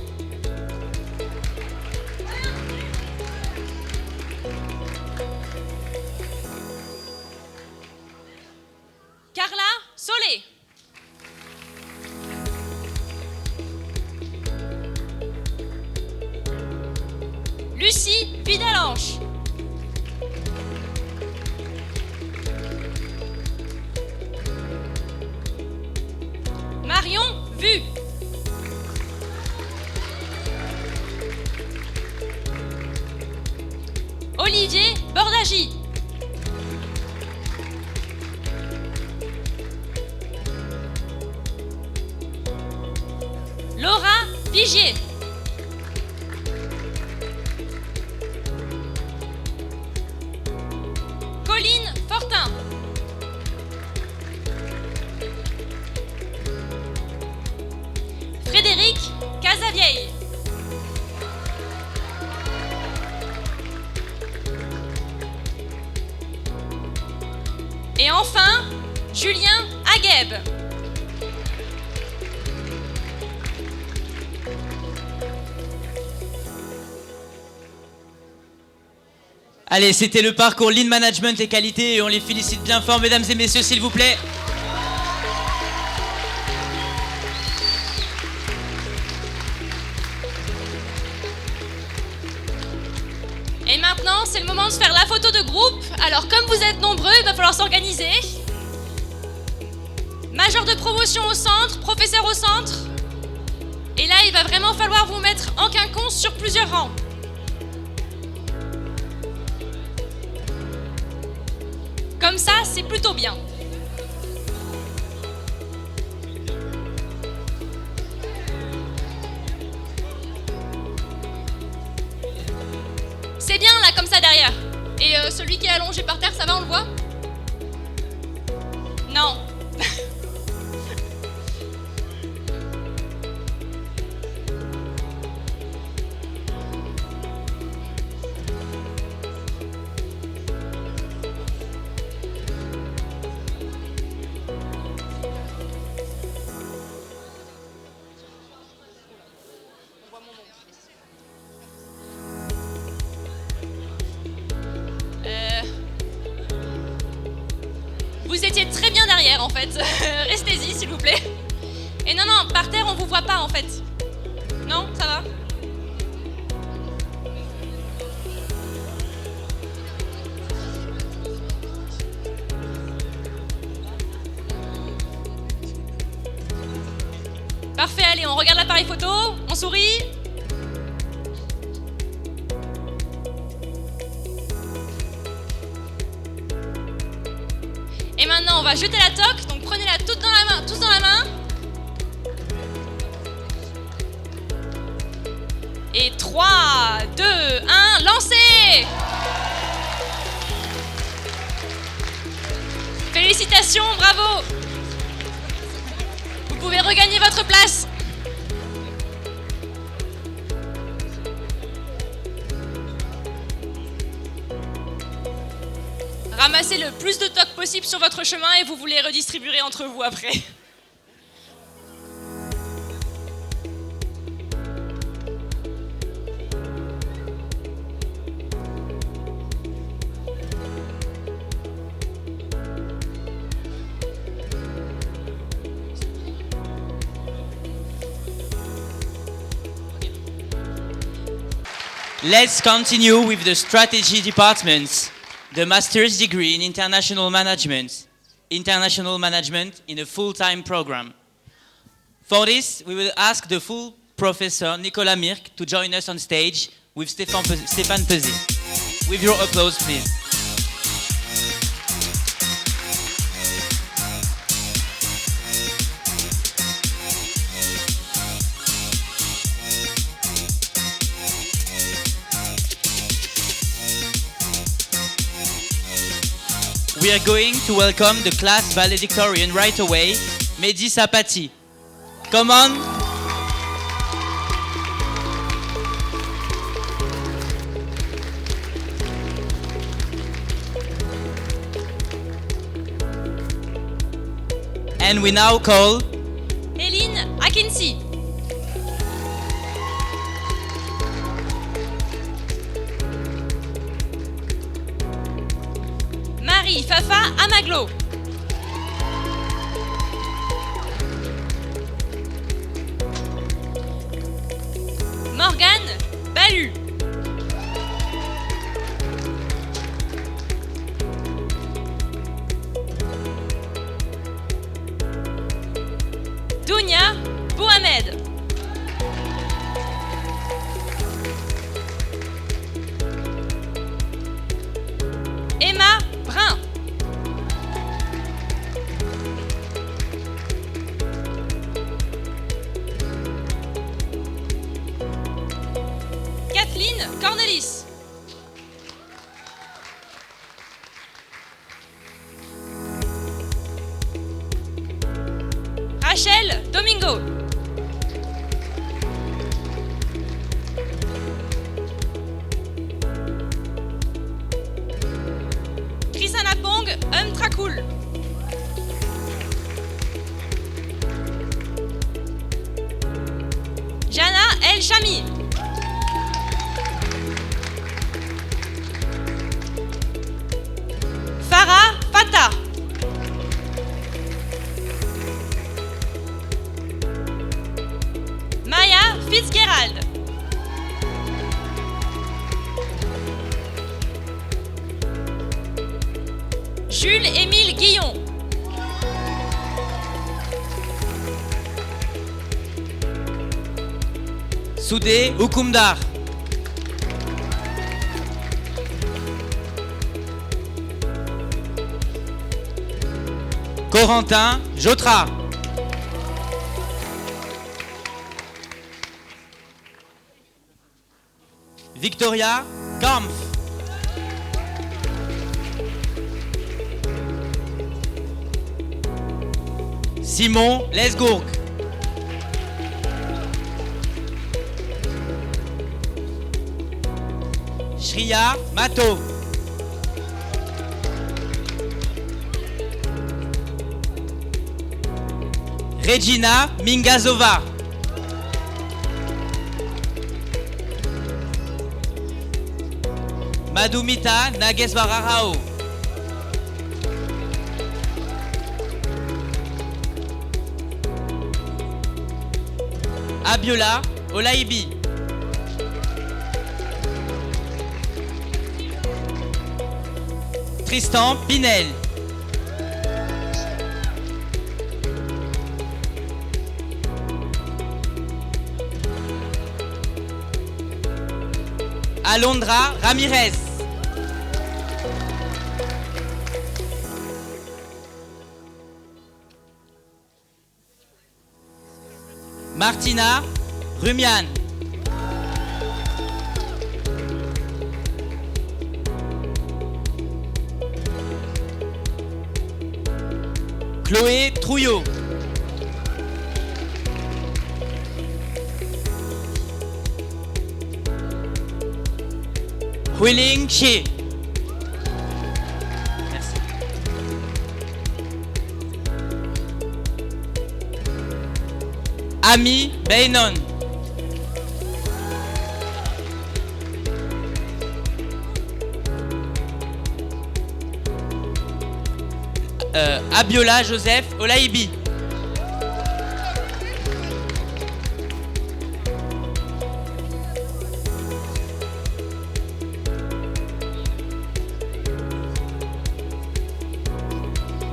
Speaker 2: Carla Solé. Lucie Vidalanche. Marion Vu. Olivier Bordagy. Laura Vigier. Colline Fortin. Frédéric Casavieille. Et enfin, Julien Agueb.
Speaker 1: Allez, c'était le parcours Lean Management et Qualité et on les félicite bien fort, mesdames et messieurs, s'il vous plaît.
Speaker 2: Et maintenant, c'est le moment de faire la photo de groupe. Alors, comme vous êtes nombreux, il va falloir s'organiser. Major de promotion au centre, professeur au centre. Et là, il va vraiment falloir vous mettre en quinconce sur plusieurs rangs. Comme ça, c'est plutôt bien. C'est bien là, comme ça derrière. Et celui qui est allongé par terre, ça va, on le voit? Non. Vous étiez très bien derrière en fait. Restez-y s'il vous plaît. Et non, non, par terre on vous voit pas en fait. Non, ça va? Parfait, allez, on regarde l'appareil photo, on sourit. Et maintenant, on va jeter la toque, donc prenez-la tous dans la main. Et 3, 2, 1, lancez! Félicitations, bravo! Vous pouvez regagner votre place. Ramassez le plus de tocs possible sur votre chemin et vous les redistribuerez entre vous après.
Speaker 1: Let's continue with the strategy departments. The master's degree in international management in a full-time program. For this, we will ask the full professor Nicolas Mirk to join us on stage with Stéphane Pesé. With your applause, please. We are going to welcome the class valedictorian right away, Mehdi Sapati. Come on! And we now call
Speaker 2: Eline Akinci. Marie Fafa Amaglo. Morgane Balu. Dounia Bouhamed. Emma Brun. Kathleen Cornelis. Rachel Domingo. Chrisana Pong Tracoul. Jana El Chami.
Speaker 1: Soudé Oukoumdar. Corentin Jotra. Victoria Kampf. Simon Lesgourg. Shriya Mato. Regina Mingazova. Madhumita Nagesvararao. Abiola Olaibi. Tristan Pinel. Alondra Ramirez. Martina Rumian. Chloé Trouillot. Huiling Xie. Merci. Ami Beynon. Abiola Joseph Olaibi.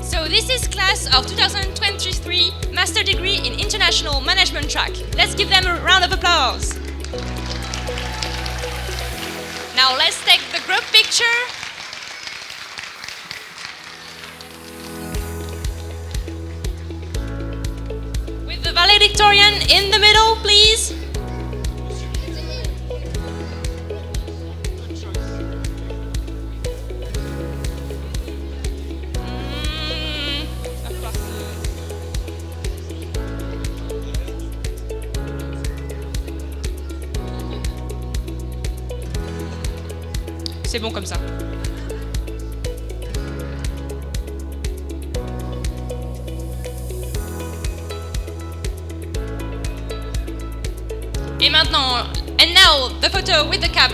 Speaker 2: So this is class of 2023 Master Degree in International Management track. Let's give them a round of applause. Now let's take the group picture. With the valedictorian in the middle, please. C'est bon comme ça. Et maintenant, and now the photo with the cap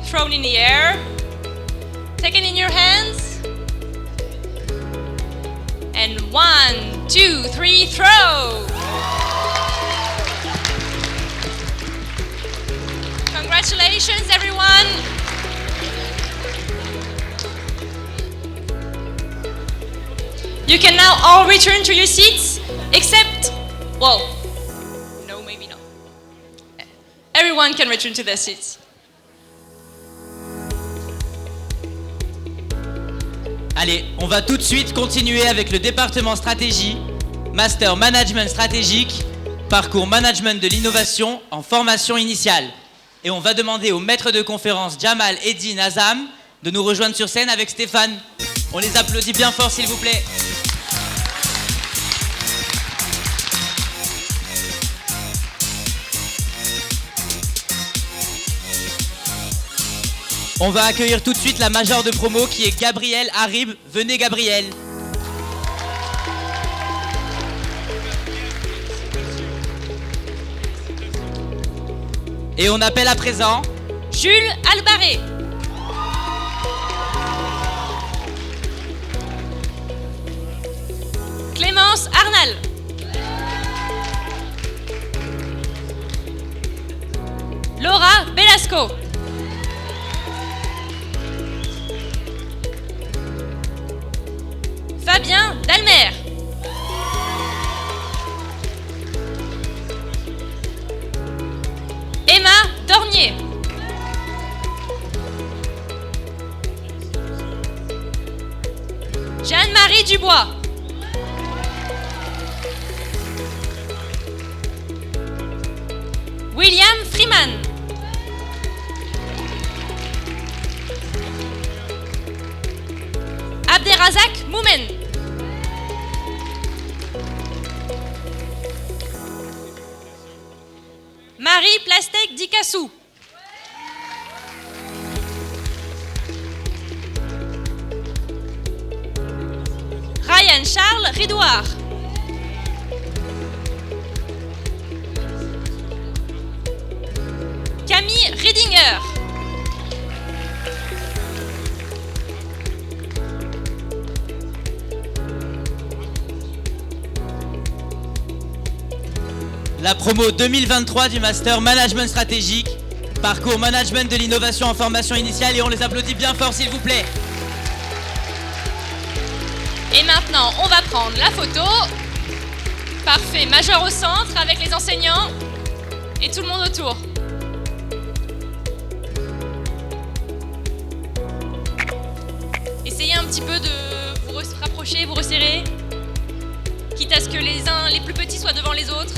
Speaker 2: thrown in the air. Take it in your hands. And 1, 2, 3, throw! Congratulations, everyone! You can now all return to your seats, except, well, no, maybe not. Everyone can return to their seats.
Speaker 1: Allez, on va tout de suite continuer avec le département stratégie, Master Management stratégique, parcours Management de l'innovation en formation initiale. Et on va demander au maître de conférence Jamal Eddin Azam de nous rejoindre sur scène avec Stéphane. On les applaudit bien fort s'il vous plaît. On va accueillir tout de suite la majeure de promo qui est Gabriel Harib. Venez Gabriel. Et on appelle à présent
Speaker 2: Jules Albaré. Clémence Arnal. Laura Velasco. Fabien Dalmer. Emma Marie Plastek Dikassou. Ryan Charles Ridouard. Camille Riedinger.
Speaker 1: La promo 2023 du Master Management Stratégique, parcours Management de l'innovation en formation initiale, et on les applaudit bien fort s'il vous plaît.
Speaker 2: Et maintenant, on va prendre la photo. Parfait, majeur au centre avec les enseignants et tout le monde autour. Essayez un petit peu de vous rapprocher, vous resserrer, quitte à ce que les plus petits soient devant les autres.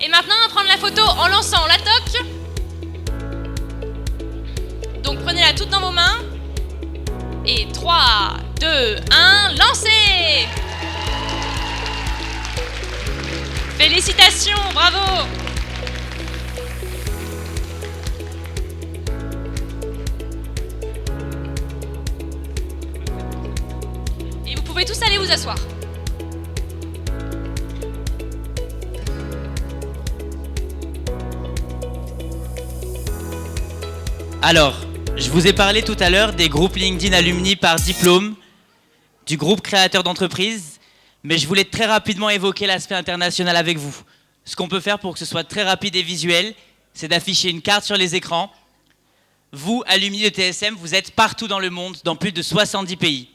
Speaker 2: Et maintenant, on va prendre la photo en lançant la toque. Donc prenez-la toute dans vos mains. Et 3, 2, 1, lancez! Félicitations, bravo! Et vous pouvez tous aller vous asseoir.
Speaker 1: Alors, je vous ai parlé tout à l'heure des groupes LinkedIn Alumni par diplôme, du groupe créateur d'entreprise, mais je voulais très rapidement évoquer l'aspect international avec vous. Ce qu'on peut faire pour que ce soit très rapide et visuel, c'est d'afficher une carte sur les écrans. Vous, alumni de TSM, vous êtes partout dans le monde, dans plus de 70 pays.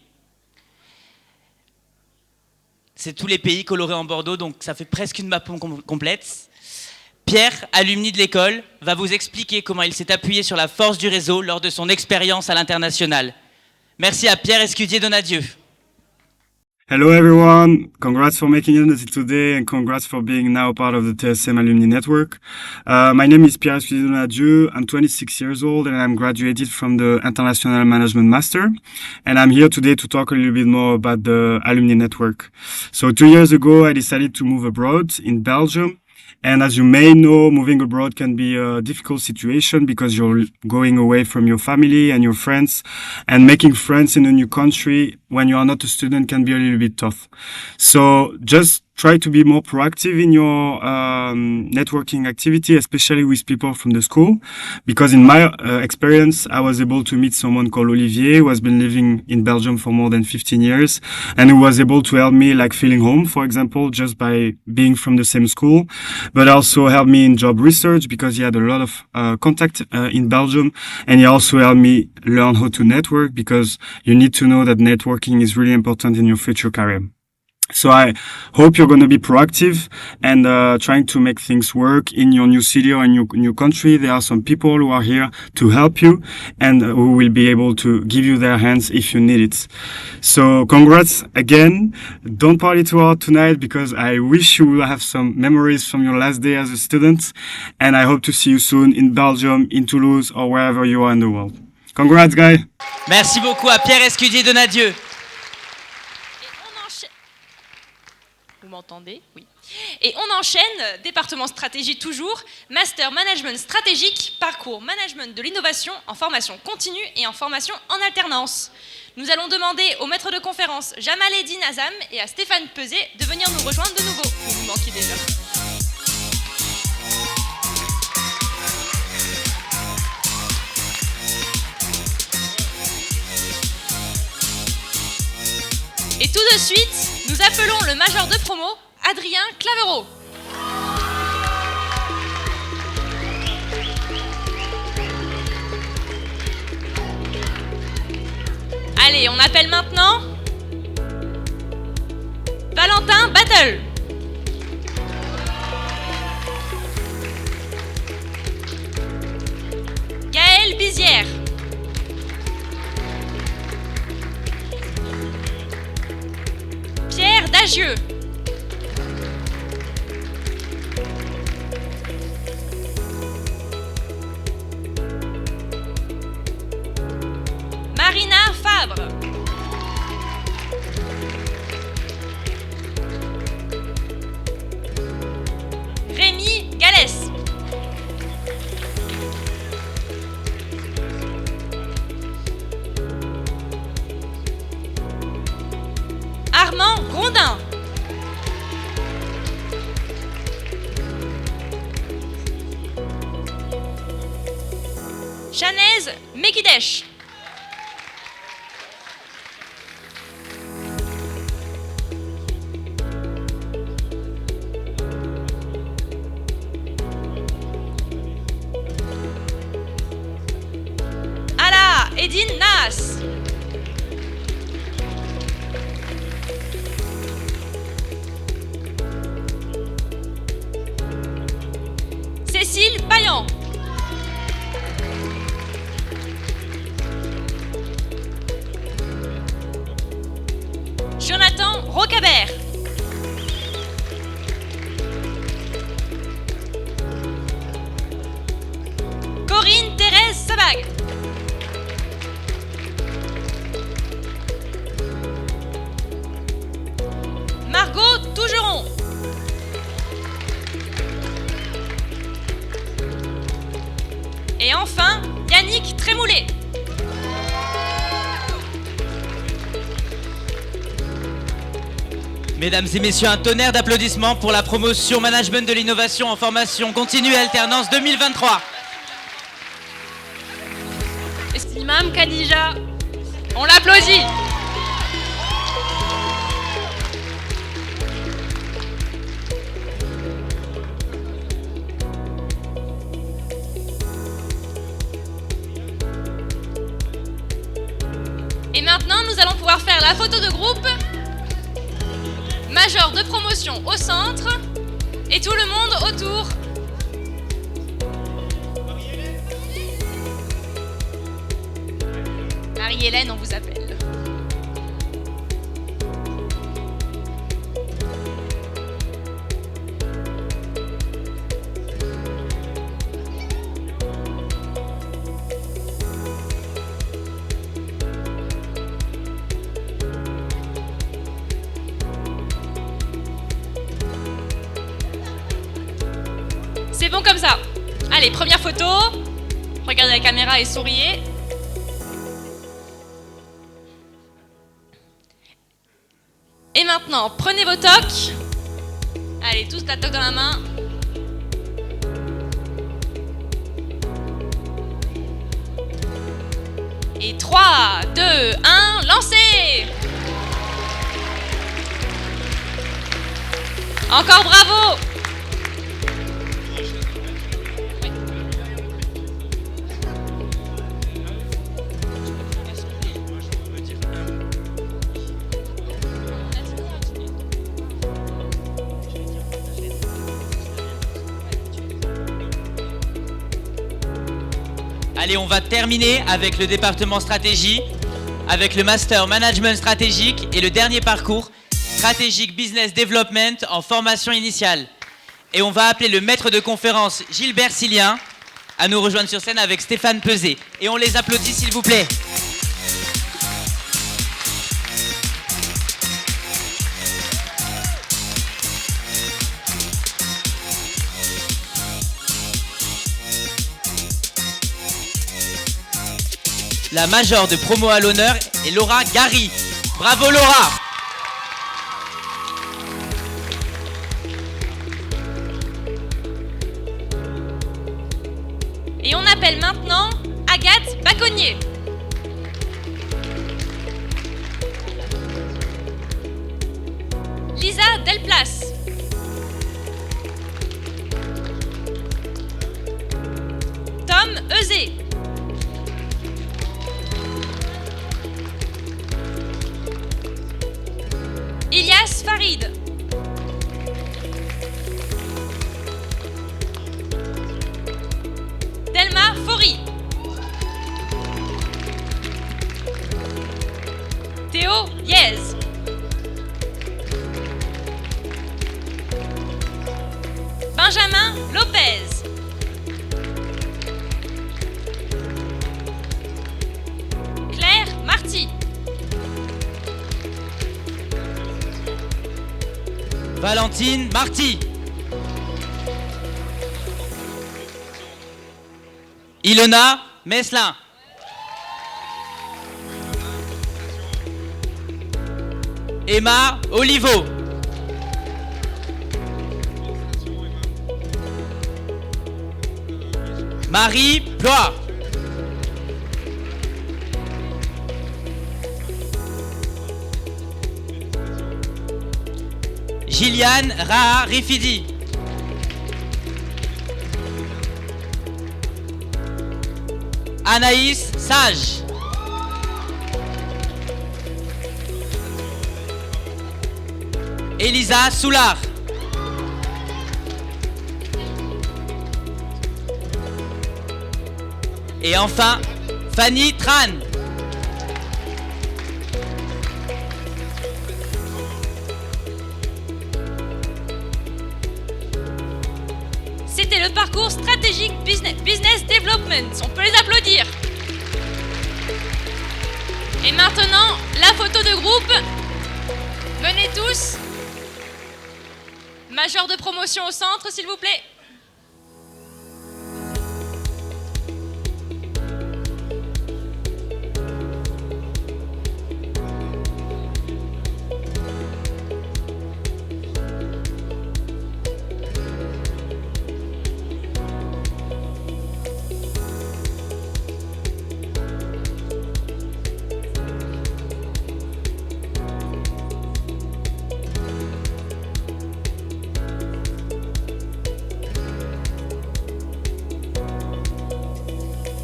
Speaker 1: C'est tous les pays colorés en bordeaux, donc ça fait presque une map complète. Pierre, alumni de l'école, va vous expliquer comment il s'est appuyé sur la force du réseau lors de son expérience à l'international. Merci à Pierre Escudier-Donadieu.
Speaker 10: Hello everyone, congrats for making it today and congrats for being now part of the TSM Alumni Network. My name is Pierre Escudier-Donadieu, I'm 26 years old and I'm graduated from the International Management Master, and I'm here today to talk a little bit more about the Alumni Network. So 2 years ago I decided to move abroad in Belgium. And as you may know, moving abroad can be a difficult situation because you're going away from your family and your friends, and making friends in a new country when you are not a student can be a little bit tough. So just try to be more proactive in your networking activity, especially with people from the school, because in my experience, I was able to meet someone called Olivier, who has been living in Belgium for more than 15 years, and who was able to help me like feeling home, for example, just by being from the same school, but also helped me in job research because he had a lot of contact in Belgium, and he also helped me learn how to network, because you need to know that networking is really important in your future career. So I hope you're going to be proactive and trying to make things work in your new city or in your new country. There are some people who are here to help you and who will be able to give you their hands if you need it. So congrats again. Don't party too hard tonight, because I wish you will have some memories from your last day as a student. And I hope to see you soon in Belgium, in Toulouse, or wherever you are in the world. Congrats, guys.
Speaker 1: Merci beaucoup à Pierre Escudier-Donadieu.
Speaker 2: Vous m'entendez? Oui. Et on enchaîne, département stratégie toujours, Master Management Stratégique, parcours Management de l'innovation en formation continue et en formation en alternance. Nous allons demander au maître de conférence Jamal Eddin Azam et à Stéphane Peuzet de venir nous rejoindre de nouveau. Vous nous manquez déjà. Et tout de suite, nous appelons le major de promo, Adrien Clavereau. Allez, on appelle maintenant Valentin Battle. Gaël Bizière. Pierre Dagieux. Fabre. Rémi Gallès. Armand Grondin. Chanez Mekidesh. Ala Edine Nas. Cécile Payan. Jonathan Rocabert. Corinne Thérèse Sabag. Margot Tougeron. Et enfin, Yannick Trémoulet.
Speaker 1: Mesdames et messieurs, un tonnerre d'applaudissements pour la promotion Management de l'innovation en formation continue et alternance 2023.
Speaker 2: Imam Khadija. On l'applaudit. Et maintenant, nous allons pouvoir faire la photo de groupe. Major de promotion au centre et tout le monde autour. Marie-Hélène, on vous appelle. C'est bon comme ça. Allez, première photo. Regardez la caméra et souriez. Et maintenant, prenez vos tocs. Allez, tous la toque dans la main. Et 3, 2, 1, lancez! Encore bravo!
Speaker 1: Allez, on va terminer avec le département stratégie, avec le master management stratégique et le dernier parcours, stratégique business development en formation initiale. Et on va appeler le maître de conférence Gilbert Silien à nous rejoindre sur scène avec Stéphane Peuzet. Et on les applaudit s'il vous plaît. La majeure de promo à l'honneur est Laura Gary. Bravo Laura!
Speaker 2: Et on appelle maintenant Agathe Baconnier. Lisa Delplace. Tom Euzé. Ilias Farid. Delma Faury. Théo Yez. Benjamin Lopez. Claire Marty.
Speaker 1: Valentine Marty. Ilona Meslin. Emma Olivo. Marie Ploie. Gilliane Raha Rifidi. Anaïs Sage. Elisa Soulard. Et enfin, Fanny Tran.
Speaker 2: C'était le parcours stratégique business development. On peut les applaudir. Et maintenant, la photo de groupe. Venez tous. Major de promotion au centre, s'il vous plaît.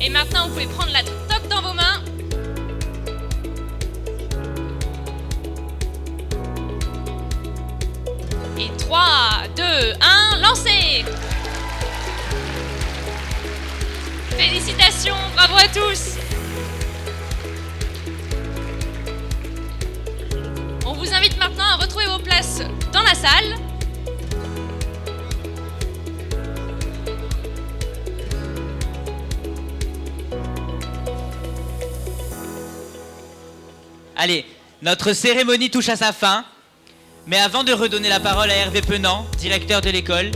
Speaker 2: Et maintenant, vous pouvez prendre la toque dans vos mains. Et 3, 2, 1, lancez! Félicitations, bravo à tous! On vous invite maintenant à retrouver vos places dans la salle.
Speaker 1: Allez, notre cérémonie touche à sa fin. Mais avant de redonner la parole à Hervé Penant, directeur de l'école,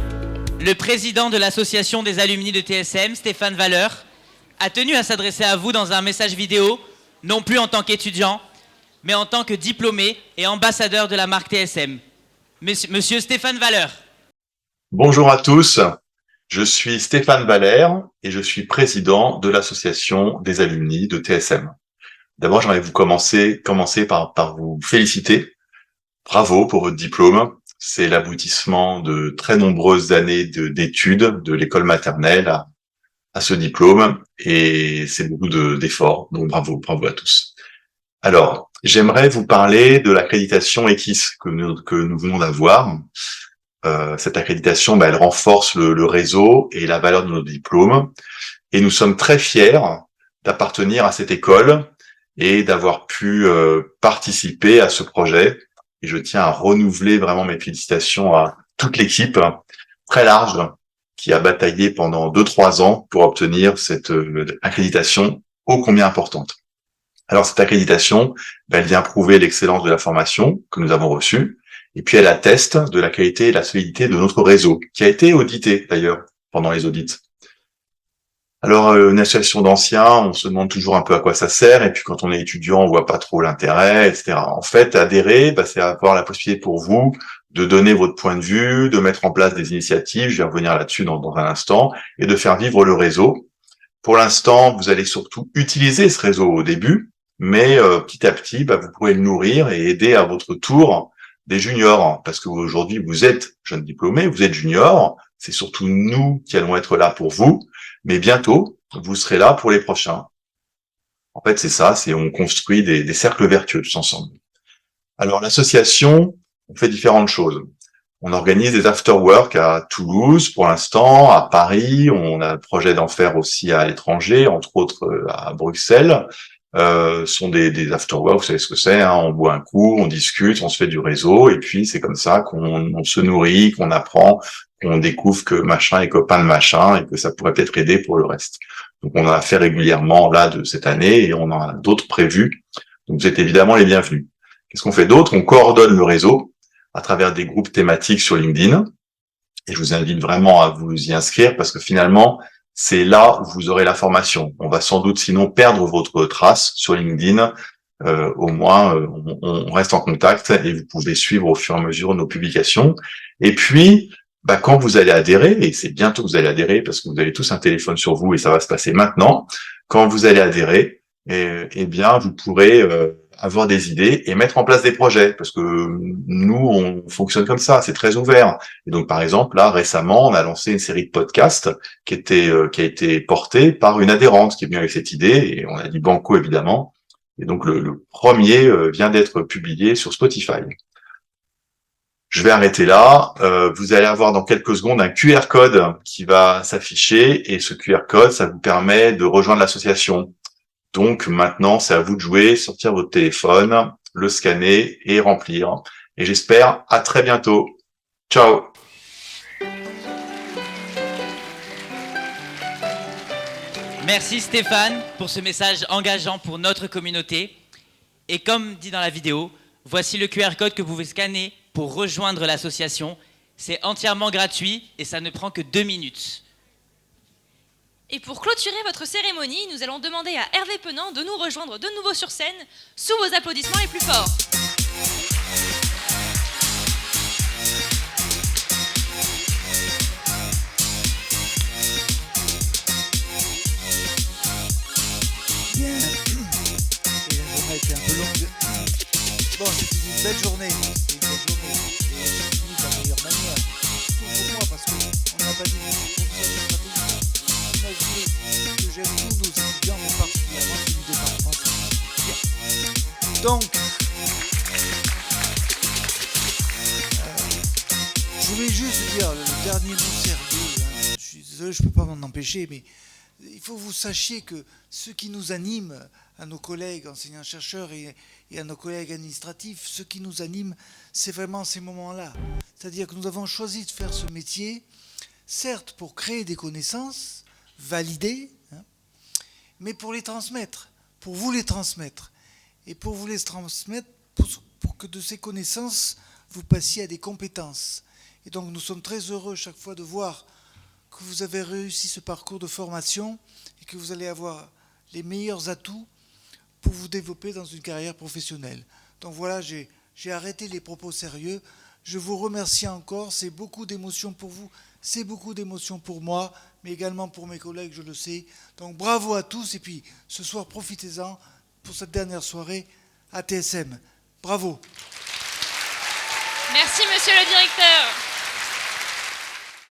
Speaker 1: le président de l'association des alumni de TSM, Stéphane Valeur, a tenu à s'adresser à vous dans un message vidéo, non plus en tant qu'étudiant, mais en tant que diplômé et ambassadeur de la marque TSM. Monsieur Stéphane Valeur.
Speaker 11: Bonjour à tous, je suis Stéphane Valère et je suis président de l'association des alumni de TSM. D'abord, j'aimerais vous commencer par vous féliciter. Bravo pour votre diplôme. C'est l'aboutissement de très nombreuses années d'études de l'école maternelle à ce diplôme et c'est beaucoup d'efforts. Donc bravo à tous. Alors, j'aimerais vous parler de l'accréditation EQUIS que nous venons d'avoir. Cette accréditation, elle renforce le réseau et la valeur de notre diplôme. Et nous sommes très fiers d'appartenir à cette école et d'avoir pu participer à ce projet. Et je tiens à renouveler vraiment mes félicitations à toute l'équipe très large qui a bataillé pendant 2-3 ans pour obtenir cette accréditation ô combien importante. Alors cette accréditation, elle vient prouver l'excellence de la formation que nous avons reçue et puis elle atteste de la qualité et de la solidité de notre réseau qui a été audité d'ailleurs pendant les audits. Alors, une association d'anciens, on se demande toujours un peu à quoi ça sert, et puis quand on est étudiant, on voit pas trop l'intérêt, etc. En fait, adhérer, c'est avoir la possibilité pour vous de donner votre point de vue, de mettre en place des initiatives, je vais revenir là-dessus dans un instant, et de faire vivre le réseau. Pour l'instant, vous allez surtout utiliser ce réseau au début, mais petit à petit, vous pourrez le nourrir et aider à votre tour des juniors, parce que aujourd'hui, vous êtes jeune diplômé, vous êtes junior, c'est surtout nous qui allons être là pour vous, mais bientôt, vous serez là pour les prochains. En fait, c'est ça, on construit des cercles vertueux tous ensemble. Alors, l'association, on fait différentes choses. On organise des after-work à Toulouse pour l'instant, à Paris, on a le projet d'en faire aussi à l'étranger, entre autres à Bruxelles. Sont des after-work, vous savez ce que c'est, on boit un coup, on discute, on se fait du réseau, et puis c'est comme ça qu'on se nourrit, qu'on apprend, qu'on découvre que machin est copain de machin, et que ça pourrait peut-être aider pour le reste. Donc on en a fait régulièrement là de cette année, et on en a d'autres prévus, donc vous êtes évidemment les bienvenus. Qu'est-ce qu'on fait d'autre? On coordonne le réseau. à travers des groupes thématiques sur LinkedIn. Et je vous invite vraiment à vous y inscrire parce que finalement, c'est là où vous aurez l'information. On va sans doute sinon perdre votre trace sur LinkedIn. Au moins, on reste en contact et vous pouvez suivre au fur et à mesure nos publications. Et puis, quand vous allez adhérer, et c'est bientôt que vous allez adhérer parce que vous avez tous un téléphone sur vous et ça va se passer maintenant, quand vous allez adhérer, eh bien, vous pourrez avoir des idées et mettre en place des projets parce que nous, on fonctionne comme ça, c'est très ouvert. Et donc, par exemple, là, récemment, on a lancé une série de podcasts qui a été portée par une adhérente qui est venue avec cette idée et on a dit banco, évidemment. Et donc, le premier vient d'être publié sur Spotify. Je vais arrêter là. Vous allez avoir dans quelques secondes un QR code qui va s'afficher et ce QR code, ça vous permet de rejoindre l'association. Donc maintenant, c'est à vous de jouer, sortir votre téléphone, le scanner et remplir. Et j'espère à très bientôt. Ciao.
Speaker 1: Merci Stéphane pour ce message engageant pour notre communauté. Et comme dit dans la vidéo, voici le QR code que vous pouvez scanner pour rejoindre l'association. C'est entièrement gratuit et ça ne prend que 2 minutes.
Speaker 2: Et pour clôturer votre cérémonie, nous allons demander à Hervé Penant de nous rejoindre de nouveau sur scène, sous vos applaudissements les plus forts.
Speaker 5: Bien. Et la journée a été un peu longue. Bon, c'était une belle journée. C'était une belle journée. Et c'est fini de la meilleure manière. Surtout pour moi, parce qu'on n'a pas dit imaginez que j'aime tous nos étudiants, mais particulièrement celui du département. Bien. Donc, je voulais juste dire le dernier mot sérieux. Je suis désolé, je ne peux pas m'en empêcher, mais il faut que vous sachiez que ce qui nous anime, à nos collègues enseignants-chercheurs et à nos collègues administratifs, ce qui nous anime, c'est vraiment ces moments-là. C'est-à-dire que nous avons choisi de faire ce métier, certes pour créer des connaissances, valider, mais pour les transmettre, pour vous les transmettre. Et pour vous les transmettre, pour que de ces connaissances, vous passiez à des compétences. Et donc nous sommes très heureux chaque fois de voir que vous avez réussi ce parcours de formation et que vous allez avoir les meilleurs atouts pour vous développer dans une carrière professionnelle. Donc voilà, j'ai arrêté les propos sérieux. Je vous remercie encore, c'est beaucoup d'émotions pour vous, c'est beaucoup d'émotions pour moi, mais également pour mes collègues, je le sais. Donc bravo à tous, et puis ce soir, profitez-en pour cette dernière soirée à TSM. Bravo.
Speaker 2: Merci, monsieur le directeur.